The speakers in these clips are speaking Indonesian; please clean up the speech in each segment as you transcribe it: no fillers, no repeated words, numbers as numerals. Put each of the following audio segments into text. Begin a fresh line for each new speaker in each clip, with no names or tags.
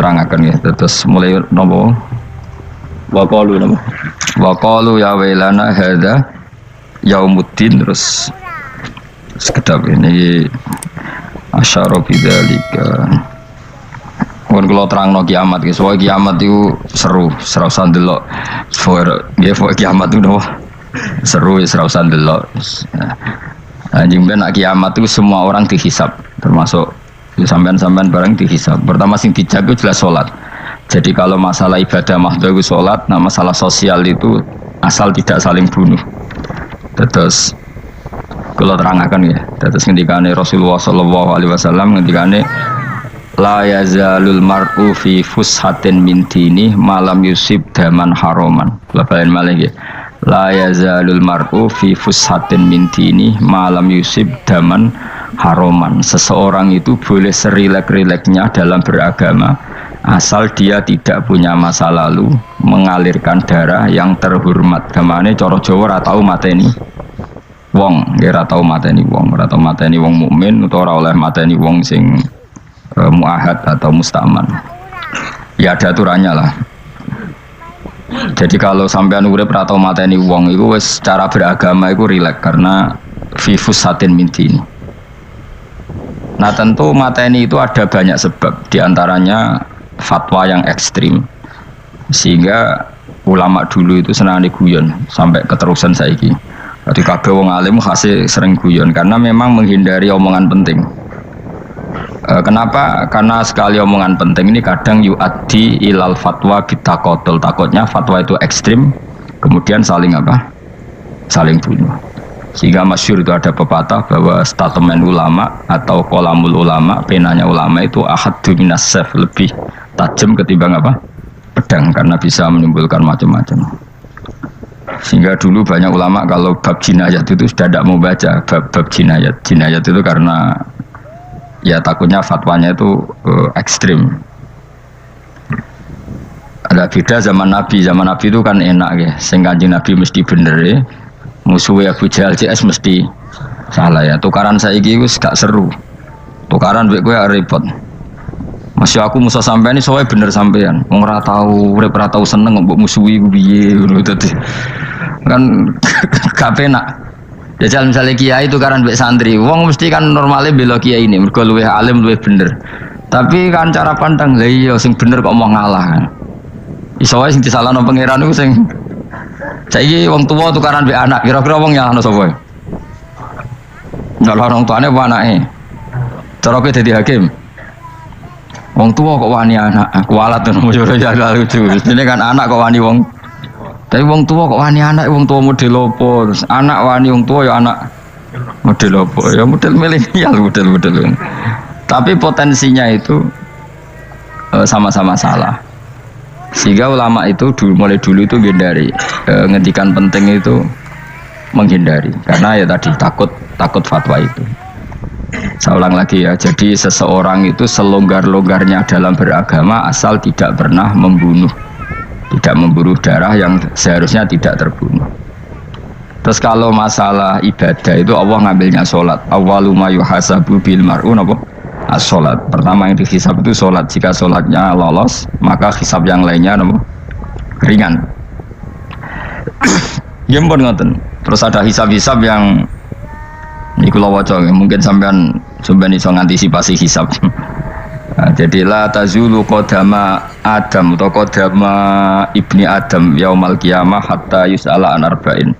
terangaken ya. Terus mulai nopo? Wa qalu ya wailana hadza yaumuddin terus sekedap ini asyara bidzalika. Mun kula terangno kiamat iki, soal kiamat itu seru, ora usah ndelok. Nggih, kiamat itu nopo? Seru ya ora usah ndelok. Anjing ben kiamat itu semua orang dihisab, termasuk sampean-sampean bareng dihisab. Pertama sing dijaga jelas salat. Jadi kalau masalah ibadah mahdhah itu salat, nah masalah sosial itu asal tidak saling bunuh. Terus kula terangaken ya. Terus ngendikane Rasulullah sallallahu alaihi wasallam ngendikane la yazalul mar'u fi fushatin min dini malam yusib daman haroman. Labain malih ya. La yazalul mar'u fi fushatin min dini malam yusib daman haroman. Seseorang itu boleh serilek-rileknya dalam beragama asal dia tidak punya masa lalu mengalirkan darah yang terhormat. Gamane cara Jawa ora tau mateni wong, ora tau mateni wong, ora tau mateni wong mukmin utawa ora oleh mateni wong sing muahad atau mustaman. Ya ada aturannya lah. Jadi kalau sampean urip ora tau mateni wong iku wis cara beragama iku rileks karena fifus satin minti ini. Nah tentu mateni itu ada banyak sebab, diantaranya fatwa yang ekstrim sehingga ulama dulu itu senang diguyon sampai keterusan saiki. Jadi kabeh wong alim khase sering guyon karena memang menghindari omongan penting. Kenapa? Karena sekali omongan penting ini kadang yu'addi ilal fatwa bitaqatul. Takutnya fatwa itu ekstrim, kemudian saling apa? Saling bunuh. Sehingga masyhur itu ada pepatah bahwa statement ulama atau kolamul ulama, penanya ulama itu ahaddu minas sayf, lebih tajam ketimbang apa? Pedang, karena bisa menimbulkan macam-macam. Sehingga dulu banyak ulama kalau bab jinayat itu sudah tidak mau baca bab jinayat. Jinayat itu karena ya takutnya fatwanya itu ekstrim. Ada beda zaman Nabi itu kan enak ya. Sing Kanjeng Nabi mesti bener ya. Musuhnya Abu Jahal CS mesti salah ya. Tukaran saiki wis gak seru. Tukaran mbek kowe repot. Masih aku musuh sampean ini soalnya bener sampean. Wong ora tau urip ora tau seneng mbok musuhi piye ngono dadi. Kan gak penak. Jajal misalnya kiai itu kan mbek santri, wong mesti kan normalnya bela kiai ini, mergo luwih alim luwih bener. Tapi kan cara pandang, lah iya sing bener kok mau ngalah kan. Iso wae sing disalahno pangeran iku sing saiki wong tuwa tukaran mbek anak, kira-kira wong nyalahno sapa? Nyalahno wong tuane apa anake? Cara kowe dadi hakim. Wong tuwa kok wani anak, kualat ngono yo ya lucu. Dene kan anak kok wani wong. Tapi wong tua kok wani anak, wong tua model opo? Terus anak wani wong tua ya anak model opo? Ya model milenial, model. Tapi potensinya itu sama-sama salah. Sehingga ulama itu mulai dulu itu menghindari, ngendikan penting itu menghindari. Karena ya tadi takut fatwa itu. Saya ulang lagi ya. Jadi seseorang itu selonggar-longgarnya dalam beragama asal tidak pernah membunuh. Tidak memburu darah yang seharusnya tidak terbunuh. Terus kalau masalah ibadah itu Allah ngambilnya sholat. Awwalu ma yuhasabu bil mar'u napa? As-sholat. Pertama yang dihisab itu sholat. Jika sholatnya lolos, maka hisab yang lainnya napa? Ringan. Ya mpun ngoten. Terus ada hisab-hisab yang niku kula waca mungkin sampean iso ngantisipasi hisab. Nah, jadi la tazulu qadama Adam atau qadama ibni Adam yaumal qiyamah hatta yus'ala an arba'in.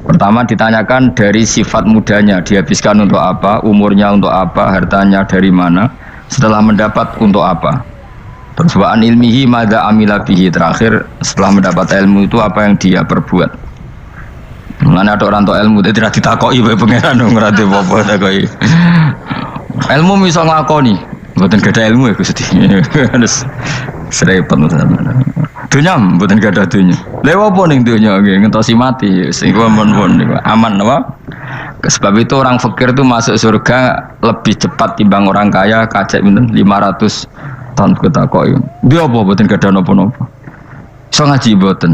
Pertama ditanyakan dari sifat mudanya, dihabiskan untuk apa, umurnya untuk apa, hartanya dari mana, setelah mendapat untuk apa. Terus wa an ilmihi madza amila bihi, terakhir setelah mendapat ilmu itu apa yang dia perbuat. Mulane ada orang tok ilmu tidak ditakoki wae pangeran ora apa takoki. Ilmu iso nglakoni. Mboten gadah ilmu ya Gusti. Terus serepet tenan. Dunya mboten gadah dunya. Lha opo ning dunya nggih ngentosi mati sing aman niku. Aman apa? Sebab itu orang fakir itu masuk surga lebih cepat timbang orang kaya kacek pinten 500 tahun ketakoki. Dia apa mboten gadah napa-napa. Iso ngaji mboten.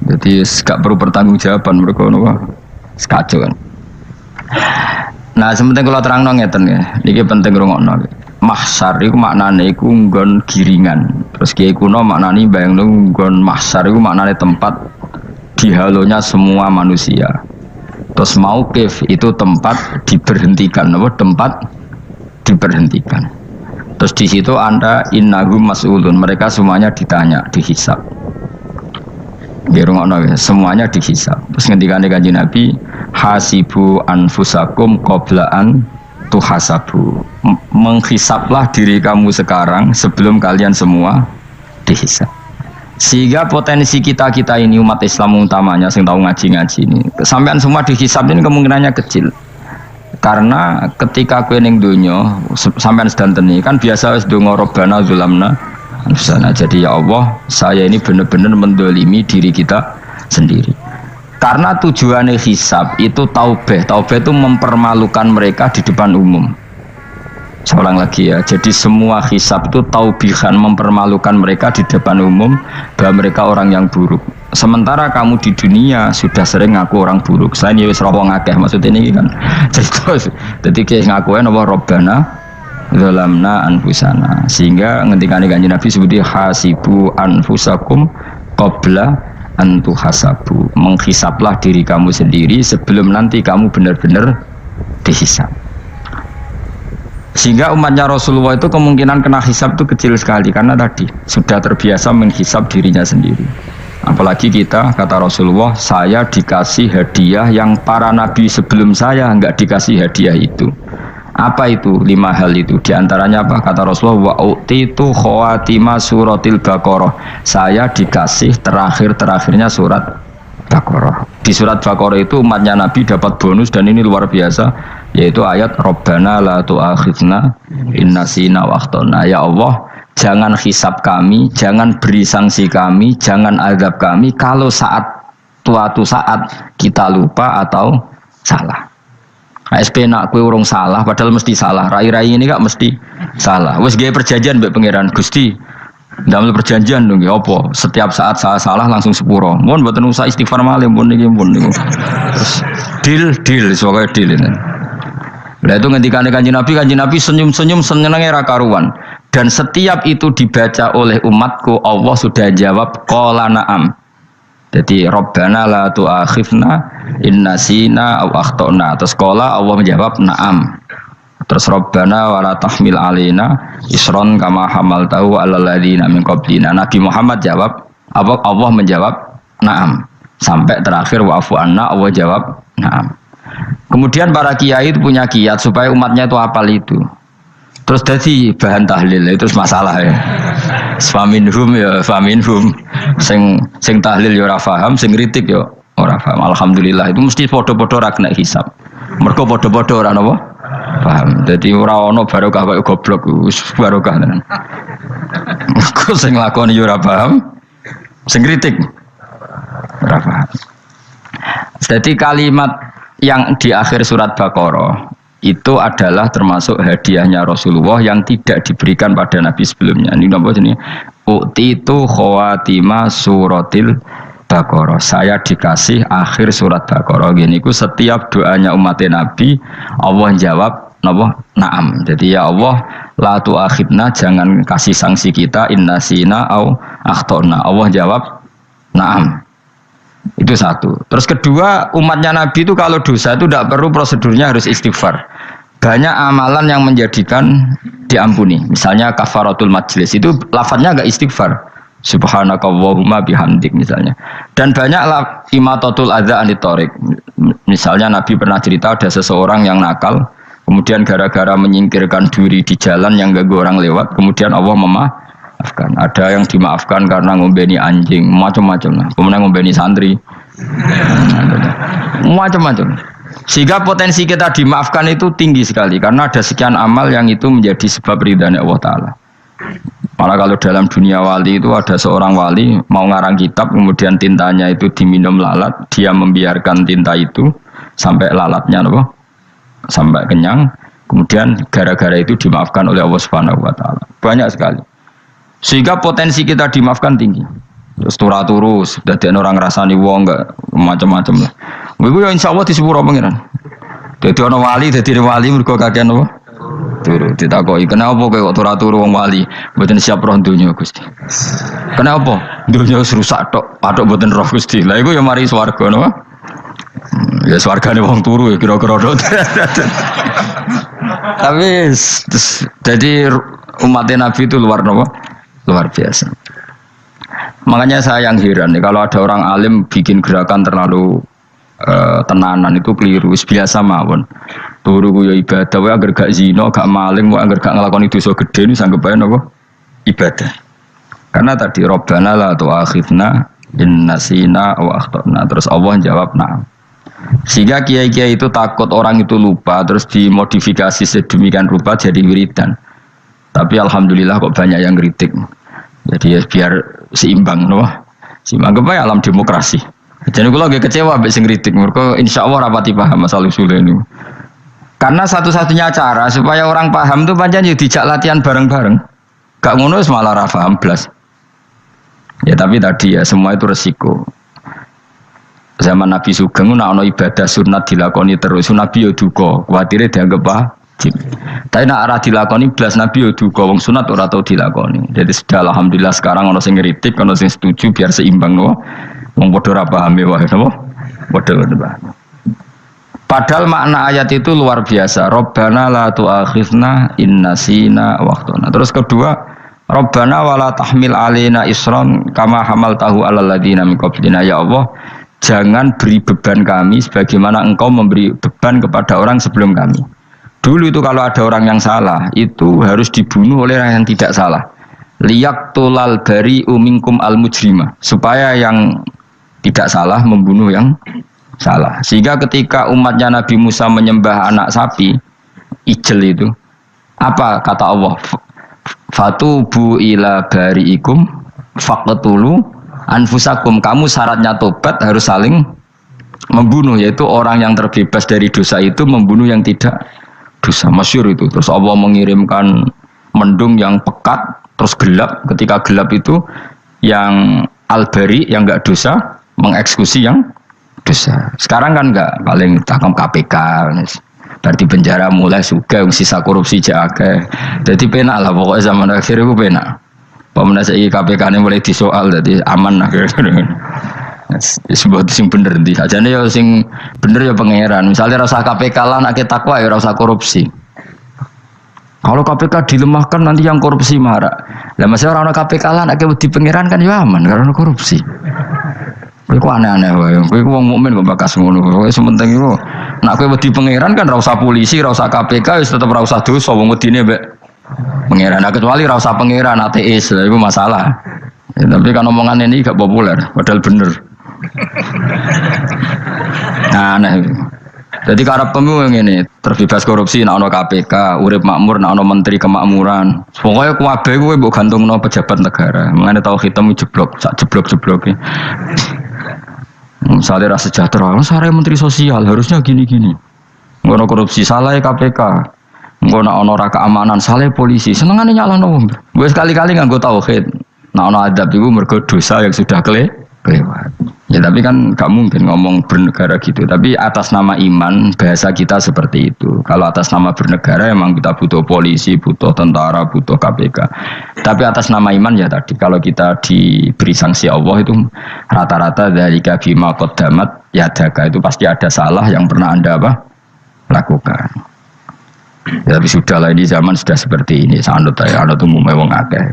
Jadi gak perlu pertanggungjawaban mereka napa. Sekacau kan. Nah, sementing kalau terang ngeten ya, ini penting rungokno. mahsyar iku maknane iku nggon giringan. Terus kiai kuno maknane bayangno nggon mahsyar iku maknane tempat dihalonya semua manusia. Terus mauqif itu tempat diberhentikan, apa tempat diberhentikan. Terus di situ Anda innahum mas'ulun, mereka semuanya ditanya, dihisab. Semuanya dihisab. Terus ngendikane Kanjeng Nabi, hasibu anfusakum qabla an tuhasabu. Menghisablah diri kamu sekarang sebelum kalian semua dihisab. Sehingga potensi kita ini umat Islam utamanya yang tahu ngaji-ngaji ini, sampean semua dihisab ini kemungkinannya kecil. Karena ketika kowe ning donya sampean sedanteni kan biasa wis donga robbana zulamna anfusana. Jadi ya Allah, saya ini benar-benar mendolimi diri kita sendiri. Karena tujuannya hisab itu taubah. Taubah itu mempermalukan mereka di depan umum. Seorang lagi ya, jadi semua hisab itu taubihan, mempermalukan mereka di depan umum bahwa mereka orang yang buruk. Sementara kamu di dunia sudah sering ngaku orang buruk. Saya ini wis rawong akeh maksud ini kan. Jadi kayak ngakuin apa robbana zalamna anfusana. Sehingga ngendikane Kanjeng Nabi sebuti hasibu anfusakum qabla an tuhasabu. Menghisablah diri kamu sendiri sebelum nanti kamu benar-benar dihisab. Sehingga umatnya Rasulullah itu kemungkinan kena hisab itu kecil sekali karena tadi sudah terbiasa menghisab dirinya sendiri. Apalagi kita, kata Rasulullah, saya dikasih hadiah yang para nabi sebelum saya enggak dikasih hadiah itu. Apa itu? 5 hal itu. Di antaranya apa? Kata Rasulullah, wa utitu khawatima suratil Baqarah. Saya dikasih terakhirnya surat Baqarah. Di surat Baqarah itu umatnya Nabi dapat bonus dan ini luar biasa, yaitu ayat Rabbana la tu'akhidna in nasina wa akhtana. Ya Allah, jangan hisab kami, jangan beri sanksi kami, jangan azab kami kalau suatu saat kita lupa atau salah. ASP nak kue urung salah, padahal mesti salah. Rai-rai ini gak mesti salah. Wes gawe perjanjian mbek pangeran Gusti. Dalam perjanjian dong, ya apa? Setiap saat saya salah langsung sepuro. Mohon buatan usah istighfar malih, mohon niki. Terus deal, sebagai deal ini. Nah itu ngendikane Kanjeng Nabi senyum-senyum senengnya ra karuan. Dan setiap itu dibaca oleh umatku, Allah sudah jawab qala na'am. Jadi Rabbana la tu'akhifna in nasina aw akhtana. Terus qala Allah menjawab na'am. Terus Rabbana wa la tahmil alaina isron kama hamaltahu 'alal ladzina min qablina. Nabi Muhammad jawab, Allah menjawab na'am. Sampai terakhir wa'fu anna, Allah jawab na'am. Kemudian para kiai itu punya kiat supaya umatnya itu hafal itu. Terus jadi bahan tahlil itu masalah ya. Faminhum ya faminhum. Sing tahlil ya ora paham, sing kritik ya ora paham. Alhamdulillah itu mesti padha-padha ra kena hisab. Mergo padha-padha ora napa? Paham. Jadi ora ono barokah kaya goblok wis barokah tenan. Mergo sing lakoni ya ora paham, sing kritik ora paham. Jadi kalimat yang di akhir surat Baqarah itu adalah termasuk hadiahnya Rasulullah yang tidak diberikan pada Nabi sebelumnya. Ini apa ini? Utitu khawatima suratil Baqarah. Saya dikasih akhir surat Baqarah. Gini ku setiap doanya umat Nabi Allah jawab napa? Naam. Jadi ya Allah la tu'akhidna, jangan kasih sanksi kita innasina au akhtona. Allah jawab naam. Itu satu. Terus kedua, umatnya Nabi itu kalau dosa itu tidak perlu prosedurnya harus istighfar. Banyak amalan yang menjadikan diampuni. Misalnya kafaratul majlis itu lafadznya agak istighfar. Subhanakallahumma bihamdik misalnya. Dan banyak imatatul adza anit thariq. Misalnya Nabi pernah cerita ada seseorang yang nakal, kemudian gara-gara menyingkirkan duri di jalan yang ganggu orang lewat, kemudian Allah memaafkan. Ada yang dimaafkan karena ngombeni anjing, macam-macam lah. Kemudian ngombeni santri, macam-macam. Sehingga potensi kita dimaafkan itu tinggi sekali karena ada sekian amal yang itu menjadi sebab ridhanya Allah Ta'ala. Malah kalau dalam dunia wali itu ada seorang wali mau ngarang kitab, kemudian tintanya itu diminum lalat, dia membiarkan tinta itu sampai lalatnya sampai kenyang, kemudian gara-gara itu dimaafkan oleh Allah Subhanahu Wa Ta'ala. Banyak sekali. Sehingga potensi kita dimaafkan tinggi. Terus turus, dadi orang rasani wong enggak macam-macam lah. Iku ya insyaallah di sepuro pangeran. Dadi ana wali mergo kakean apa? Turu ditakoki, "Kenapa kowe kok turu wong wali? Mboten siap roh donya, Gusti." "Kenapa?" "Donya wis rusak tok, patok mboten roh, Gusti." Lah iku ya mari swarga napa? Ya swargane wong turu ya kira-kira tok. Tapi jadi umatnya Nabi itu luar biasa. Makanya saya yang heran nih kalau ada orang alim bikin gerakan terlalu tenanan itu keliru, biasa mawon. Turu ku ya ibadah, wae agar gak zina, gak maling, wae agar gak nglakoni dosa gedhe ini sanggep ae napa? Ibadah. Karena tadi Rabbana la tu'akhidna in nasina wa akhtana. Terus Allah jawab na'am. Sehingga kiai-kiai itu takut orang itu lupa terus dimodifikasi sedemikian rupa jadi wiridan. Tapi alhamdulillah kok banyak yang kritik. Jadi ya biar seimbang, no? Seimbang apa alam demokrasi. Jadi kalau lagi kecewa ambek sing kritik, mergo insyaallah rapati paham masalah usul ini. Karena satu-satunya cara supaya orang paham tuh pancen yo dijak latihan bareng-bareng. Gak ngono malah ra paham blas. Ya tapi tadi ya semua itu resiko. Zaman Nabi Sugeng nak ono ibadah sunat dilakoni terus Nabi yo duka, kuwatire dianggap wajib. Tapi nak ora dilakoni blas Nabi yo duka, wong sunat ora tau dilakoni. Jadi sudah alhamdulillah sekarang ono sing ngritik, ono sing setuju biar seimbang no. Wong padha ora paham wae napa? Padha paham. Padahal makna ayat itu luar biasa. Rabbana la tu'akhidna in nasina wa akhtana. Terus kedua, Rabbana wala tahmil alaina isran kama hamaltahu alal ladzina min qablina. Ya Allah, jangan beri beban kami sebagaimana engkau memberi beban kepada orang sebelum kami. Dulu itu kalau ada orang yang salah, itu harus dibunuh oleh orang yang tidak salah. Liyaqtulal bari'u minkum al mujrima. Supaya yang tidak salah membunuh yang salah. Sehingga ketika umatnya Nabi Musa menyembah anak sapi, ijel itu, apa kata Allah? Fatubu ila bari'ikum faqtulu anfusakum. Kamu syaratnya tobat harus saling membunuh, yaitu orang yang terbebas dari dosa itu membunuh yang tidak dosa. Masyhur itu. Terus Allah mengirimkan mendung yang pekat terus gelap. Ketika gelap itu yang al-bari yang enggak dosa mengeksekusi yang dosa. Sekarang kan enggak, paling takam KPK. Berarti penjara mulai suka sisa korupsi jake. Jadi penak lah pokoknya zaman akhir itu penak. Pemenang saya KPK ini mulai disoal, jadi aman lah. Sebuah sing bener di saja nih, sing bener ya pangeran. Misalnya rasa KPK lah nak kita takwa ya rasa korupsi. Kalau KPK dilemahkan nanti yang korupsi marah. Lah masalah orang KPK lah nak di pangeran kan ya aman karena korupsi. Kowe aneh-aneh wae. Kowe wong mukmin kok bakas ngono. Kowe sementing iku nak kowe wedi pangeran kan ra usah polisi, ra usah KPK, wis tetep ra usah dosa wong wedine mbek pangeran. Nah, kecuali ra usah pangeran ateis, lha iku masalah. Ya, tapi kan omongan ini gak populer, padahal bener. Nah, aneh. Jadi karepmu ngene, terbebas korupsi nak ono KPK, urip makmur nak ono menteri kemakmuran. Pokoke kabeh kowe mbok gantungno pejabat negara. Mengene tau hitemu jeblok, sak jeblok-jebloke. Misalnya rasa sejahtera, saya menteri sosial harusnya gini-gini. Ngono korupsi salah KPK, ngono ono raka keamanan salah polisi. Senengane nyalahno wong. Gue sekali-kali nganggo tauhid. Nah ono adab iku mergo dosa yang sudah kelewat. Ya tapi kan gak mungkin ngomong bernegara gitu. Tapi atas nama iman bahasa kita seperti itu. Kalau atas nama bernegara emang kita butuh polisi, butuh tentara, butuh KPK. Tapi atas nama iman ya tadi kalau kita diberi sanksi Allah itu rata-rata dari bima qaddamat yadaka itu pasti ada salah yang pernah Anda lakukan. Ya, tapi sudahlah ini zaman sudah seperti ini. Sanut ya, anut umumnya wong akeh.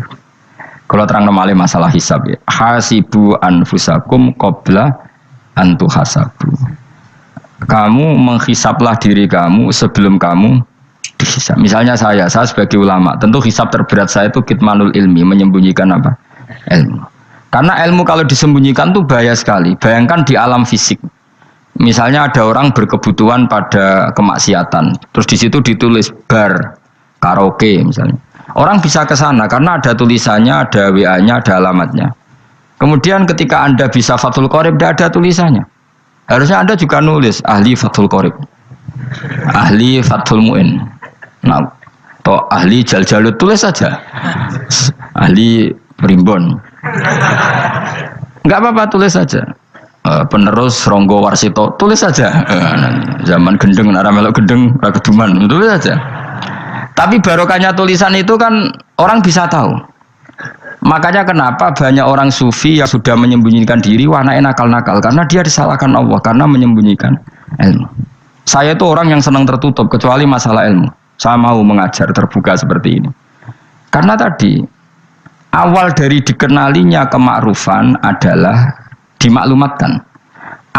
Kalau terang nomale masalah hisab ya. Hasibu anfusakum qabla antu hasabu. Kamu menghisaplah diri kamu sebelum kamu dihisab. Misalnya saya sebagai ulama, tentu hisab terberat saya itu kitmanul ilmi, menyembunyikan apa? Ilmu. Karena ilmu kalau disembunyikan tuh bahaya sekali. Bayangkan di alam fisik. Misalnya ada orang berkebutuhan pada kemaksiatan, terus di situ ditulis bar karaoke misalnya. Orang bisa ke sana karena ada tulisannya, ada WA-nya, ada alamatnya. Kemudian ketika Anda bisa Fathul Qorib, tidak ada tulisannya. Harusnya Anda juga nulis ahli Fathul Qorib, ahli Fathul Mu'in, nah, atau ahli Jaljalut, tulis saja. Ahli Primbon. Enggak apa-apa, tulis saja. Penerus Ronggo Warsito, tulis saja. Zaman gendeng, nara melok gendeng, rakeduman, tulis saja. Tapi barokahnya tulisan itu kan orang bisa tahu. Makanya kenapa banyak orang sufi yang sudah menyembunyikan diri, warnanya nakal-nakal karena dia disalahkan Allah karena menyembunyikan ilmu. Saya itu orang yang senang tertutup kecuali masalah ilmu. Saya mau mengajar terbuka seperti ini. Karena tadi awal dari dikenalinya kemakrufan adalah dimaklumatkan.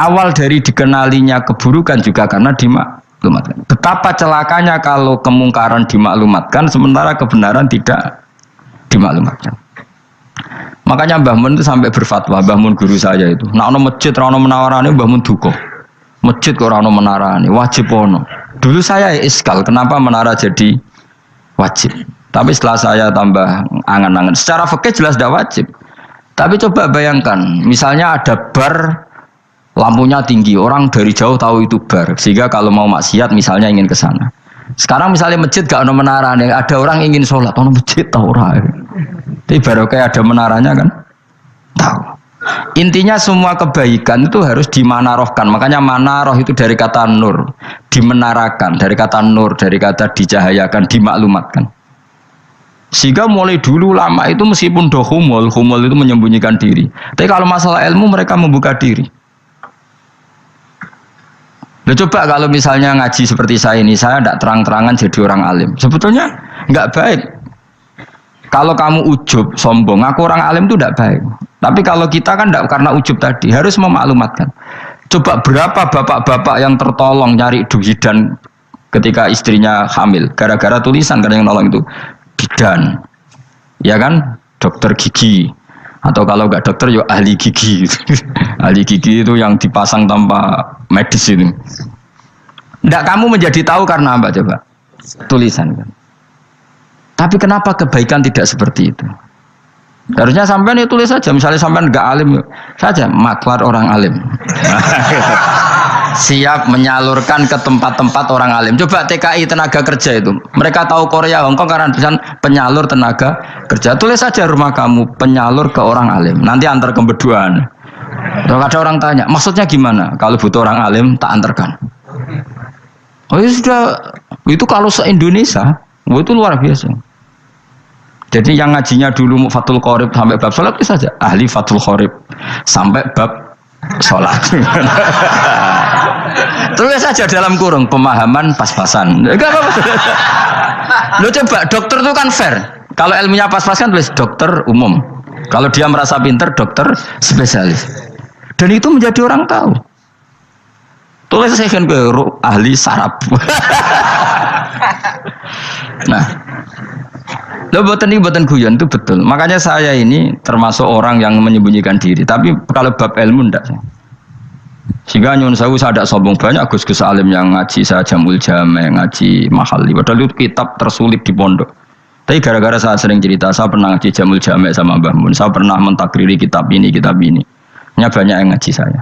Awal dari dikenalinya keburukan juga karena dimaklumatkan. Betapa celakanya kalau kemungkaran dimaklumatkan sementara kebenaran tidak dimaklumatkan. Makanya Mbah Mun itu sampai berfatwa, Mbah Mun guru saya itu. Nah, ono masjid ra ono menarane Mbah Mun duka. Masjid kok ora ono menarane, wajib ono. Dulu saya iskal, kenapa menara jadi wajib? Tapi setelah saya tambah angan-angan, secara fikih jelas tidak wajib. Tapi coba bayangkan, misalnya ada bar lampunya tinggi, orang dari jauh tahu itu bar, sehingga kalau mau maksiat misalnya ingin ke sana. Sekarang misalnya masjid gak ono menara nih, ada orang ingin sholat, ono masjid tahu orang. Tapi baru kayak ada menaranya kan, tahu. Intinya semua kebaikan itu harus dimanarohkan. Makanya manaroh itu dari kata nur, dimenarakan, dari kata nur, dari kata dicahayakan, dimaklumatkan. Sehingga mulai dulu lama itu meskipun humul itu menyembunyikan diri. Tapi kalau masalah ilmu mereka membuka diri. Nah, coba kalau misalnya ngaji seperti saya ini, saya tidak terang-terangan jadi orang alim. Sebetulnya nggak baik. Kalau kamu ujub, sombong, aku orang alim itu tidak baik. Tapi kalau kita kan tidak karena ujub tadi, harus memaklumatkan. Coba berapa bapak-bapak yang tertolong nyari bidan ketika istrinya hamil, gara-gara tulisan karena yang nolong itu bidan, ya kan, dokter gigi. Atau kalau nggak dokter, ya ahli gigi. Ahli gigi itu yang dipasang tanpa medis itu. Nggak, kamu menjadi tahu karena apa coba? Tulisan kan. Tapi kenapa kebaikan tidak seperti itu? Harusnya sampean itu tulis saja. Misalnya sampean nggak alim saja, maklar orang alim. Siap menyalurkan ke tempat-tempat orang alim. Coba TKI tenaga kerja itu. Mereka tahu Korea, Hongkong karena tulisan penyalur tenaga kerja. Tulis saja rumah kamu penyalur ke orang alim. Nanti antar ke beduan. Kalau ada orang tanya, maksudnya gimana? Kalau butuh orang alim, tak antarkan. Oh ya sudah, itu kalau se-Indonesia, itu luar biasa. Jadi yang ngajinya dulu Fathul Qorib sampai bab sholat itu saja ahli Fathul Qorib sampai bab sholat. Terus saja dalam kurung pemahaman pas-pasan. Lo coba dokter itu kan fair. Kalau ilmunya pas-pasan tulis dokter umum. Kalau dia merasa pinter dokter spesialis. Dan itu menjadi orang tahu. Tulis saya kan ke ahli saraf. Nah. Lo buatan guyon itu betul. Makanya saya ini termasuk orang yang menyembunyikan diri. Tapi kalau bab ilmu enggak. Sehingga nyun saya tidak sombong, banyak gus-gus alim yang ngaji saya Jamul Jame, ngaji Mahali. Padahal itu kitab tersulit di pondok. Tapi gara-gara saya sering cerita, saya pernah ngaji Jamul Jame sama Mbah Mun. Saya pernah mentakriri kitab ini. Hanya banyak yang ngaji saya.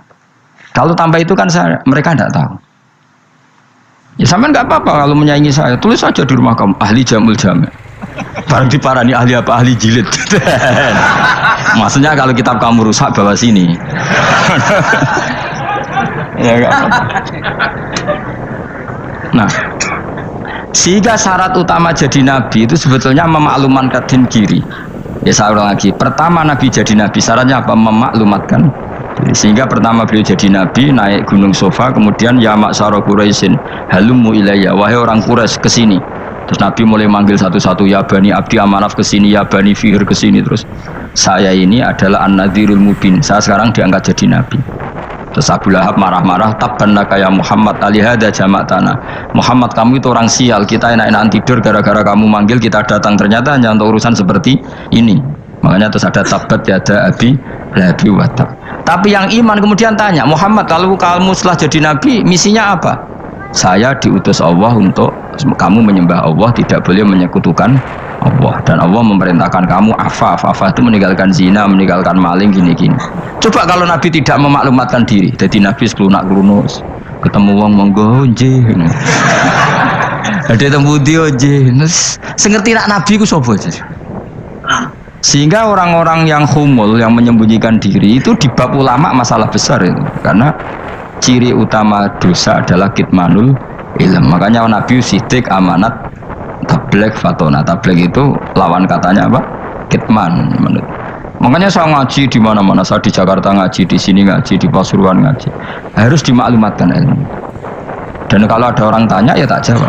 Kalau tanpa itu kan mereka tidak tahu. Ya sampean nggak apa-apa kalau menyaingi saya. Tulis saja di rumah kamu ahli Jamul Jame. Barang diparani ahli apa? Ahli jilid. Maksudnya kalau kitab kamu rusak bawa sini. Ya enggak. Nah, sehingga syarat utama jadi nabi itu sebetulnya memaklumatkan diri. Ya saya ulang lagi. Pertama nabi jadi nabi syaratnya apa? Memaklumatkan. Sehingga pertama beliau jadi nabi naik gunung Sofa, kemudian ya maksara Quraisyin halummu ilayya, wahai orang Quraisy kesini. Terus Nabi mulai manggil satu-satu, ya Bani Abdi Amanaf kesini, ya Bani Fihr kesini. Terus saya ini adalah An-Nadhirul Mubin, saya sekarang diangkat jadi Nabi. Terus Abu Lahab marah-marah, tabbannaka ya Muhammad alihada jama'tana. Muhammad kamu itu orang sial, kita enak-enakan tidur gara-gara kamu manggil kita datang, ternyata hanya untuk urusan seperti ini. Makanya terus ada tabbat ya ada Abi Lahabi watab. Tapi yang iman kemudian tanya, Muhammad kalau kamu setelah jadi Nabi misinya apa? Saya diutus Allah untuk kamu menyembah Allah, tidak boleh menyekutukan Allah, dan Allah memerintahkan kamu afaf itu meninggalkan zina, meninggalkan maling, gini-gini. Coba kalau Nabi tidak memaklumatkan diri, jadi Nabi seklunak-klunus ketemu wong monggo nggih. Ada temu dia nggih. Sengerti nak Nabi ku sapa aja. Sehingga orang-orang yang humul, yang menyembunyikan diri itu di bab ulama masalah besar itu, karena ciri utama dosa adalah kitmanul ilm. Makanya Nabi sidik amanat tablek fatona. Tablek itu lawan katanya apa? Kitman. Makanya saya ngaji di mana-mana, saya di Jakarta ngaji, di sini ngaji, di Pasuruan ngaji. Harus dimaklumatkan ilmu. Dan kalau ada orang tanya ya tak jawab.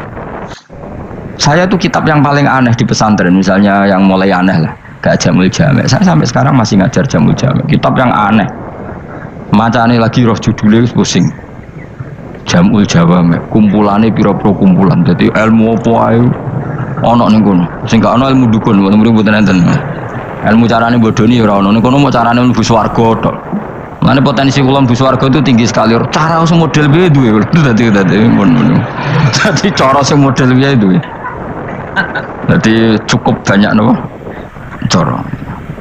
Saya tuh kitab yang paling aneh di pesantren, misalnya yang mulai aneh lah, kayak Jamul Jami'. Saya sampai sekarang masih ngajar Jamul Jami'. Kitab yang aneh. Macane lagi roh judulnya pusing. Jamul Jawami', kumpulane pira-pira kumpulan. Jadi ilmu apa ae ana ning kono. Sing gak ana ilmu dukun, mboten enten. Ilmu carane bodoni ora ono. Ning kono mau carane mlebu swarga tok. Mane potensi kula mlebu swarga itu tinggi sekali. Cara sing model piye duwe. Dadi ngono. Dadi cara sing model piye duwe. Dadi cukup banyak napa? Cara.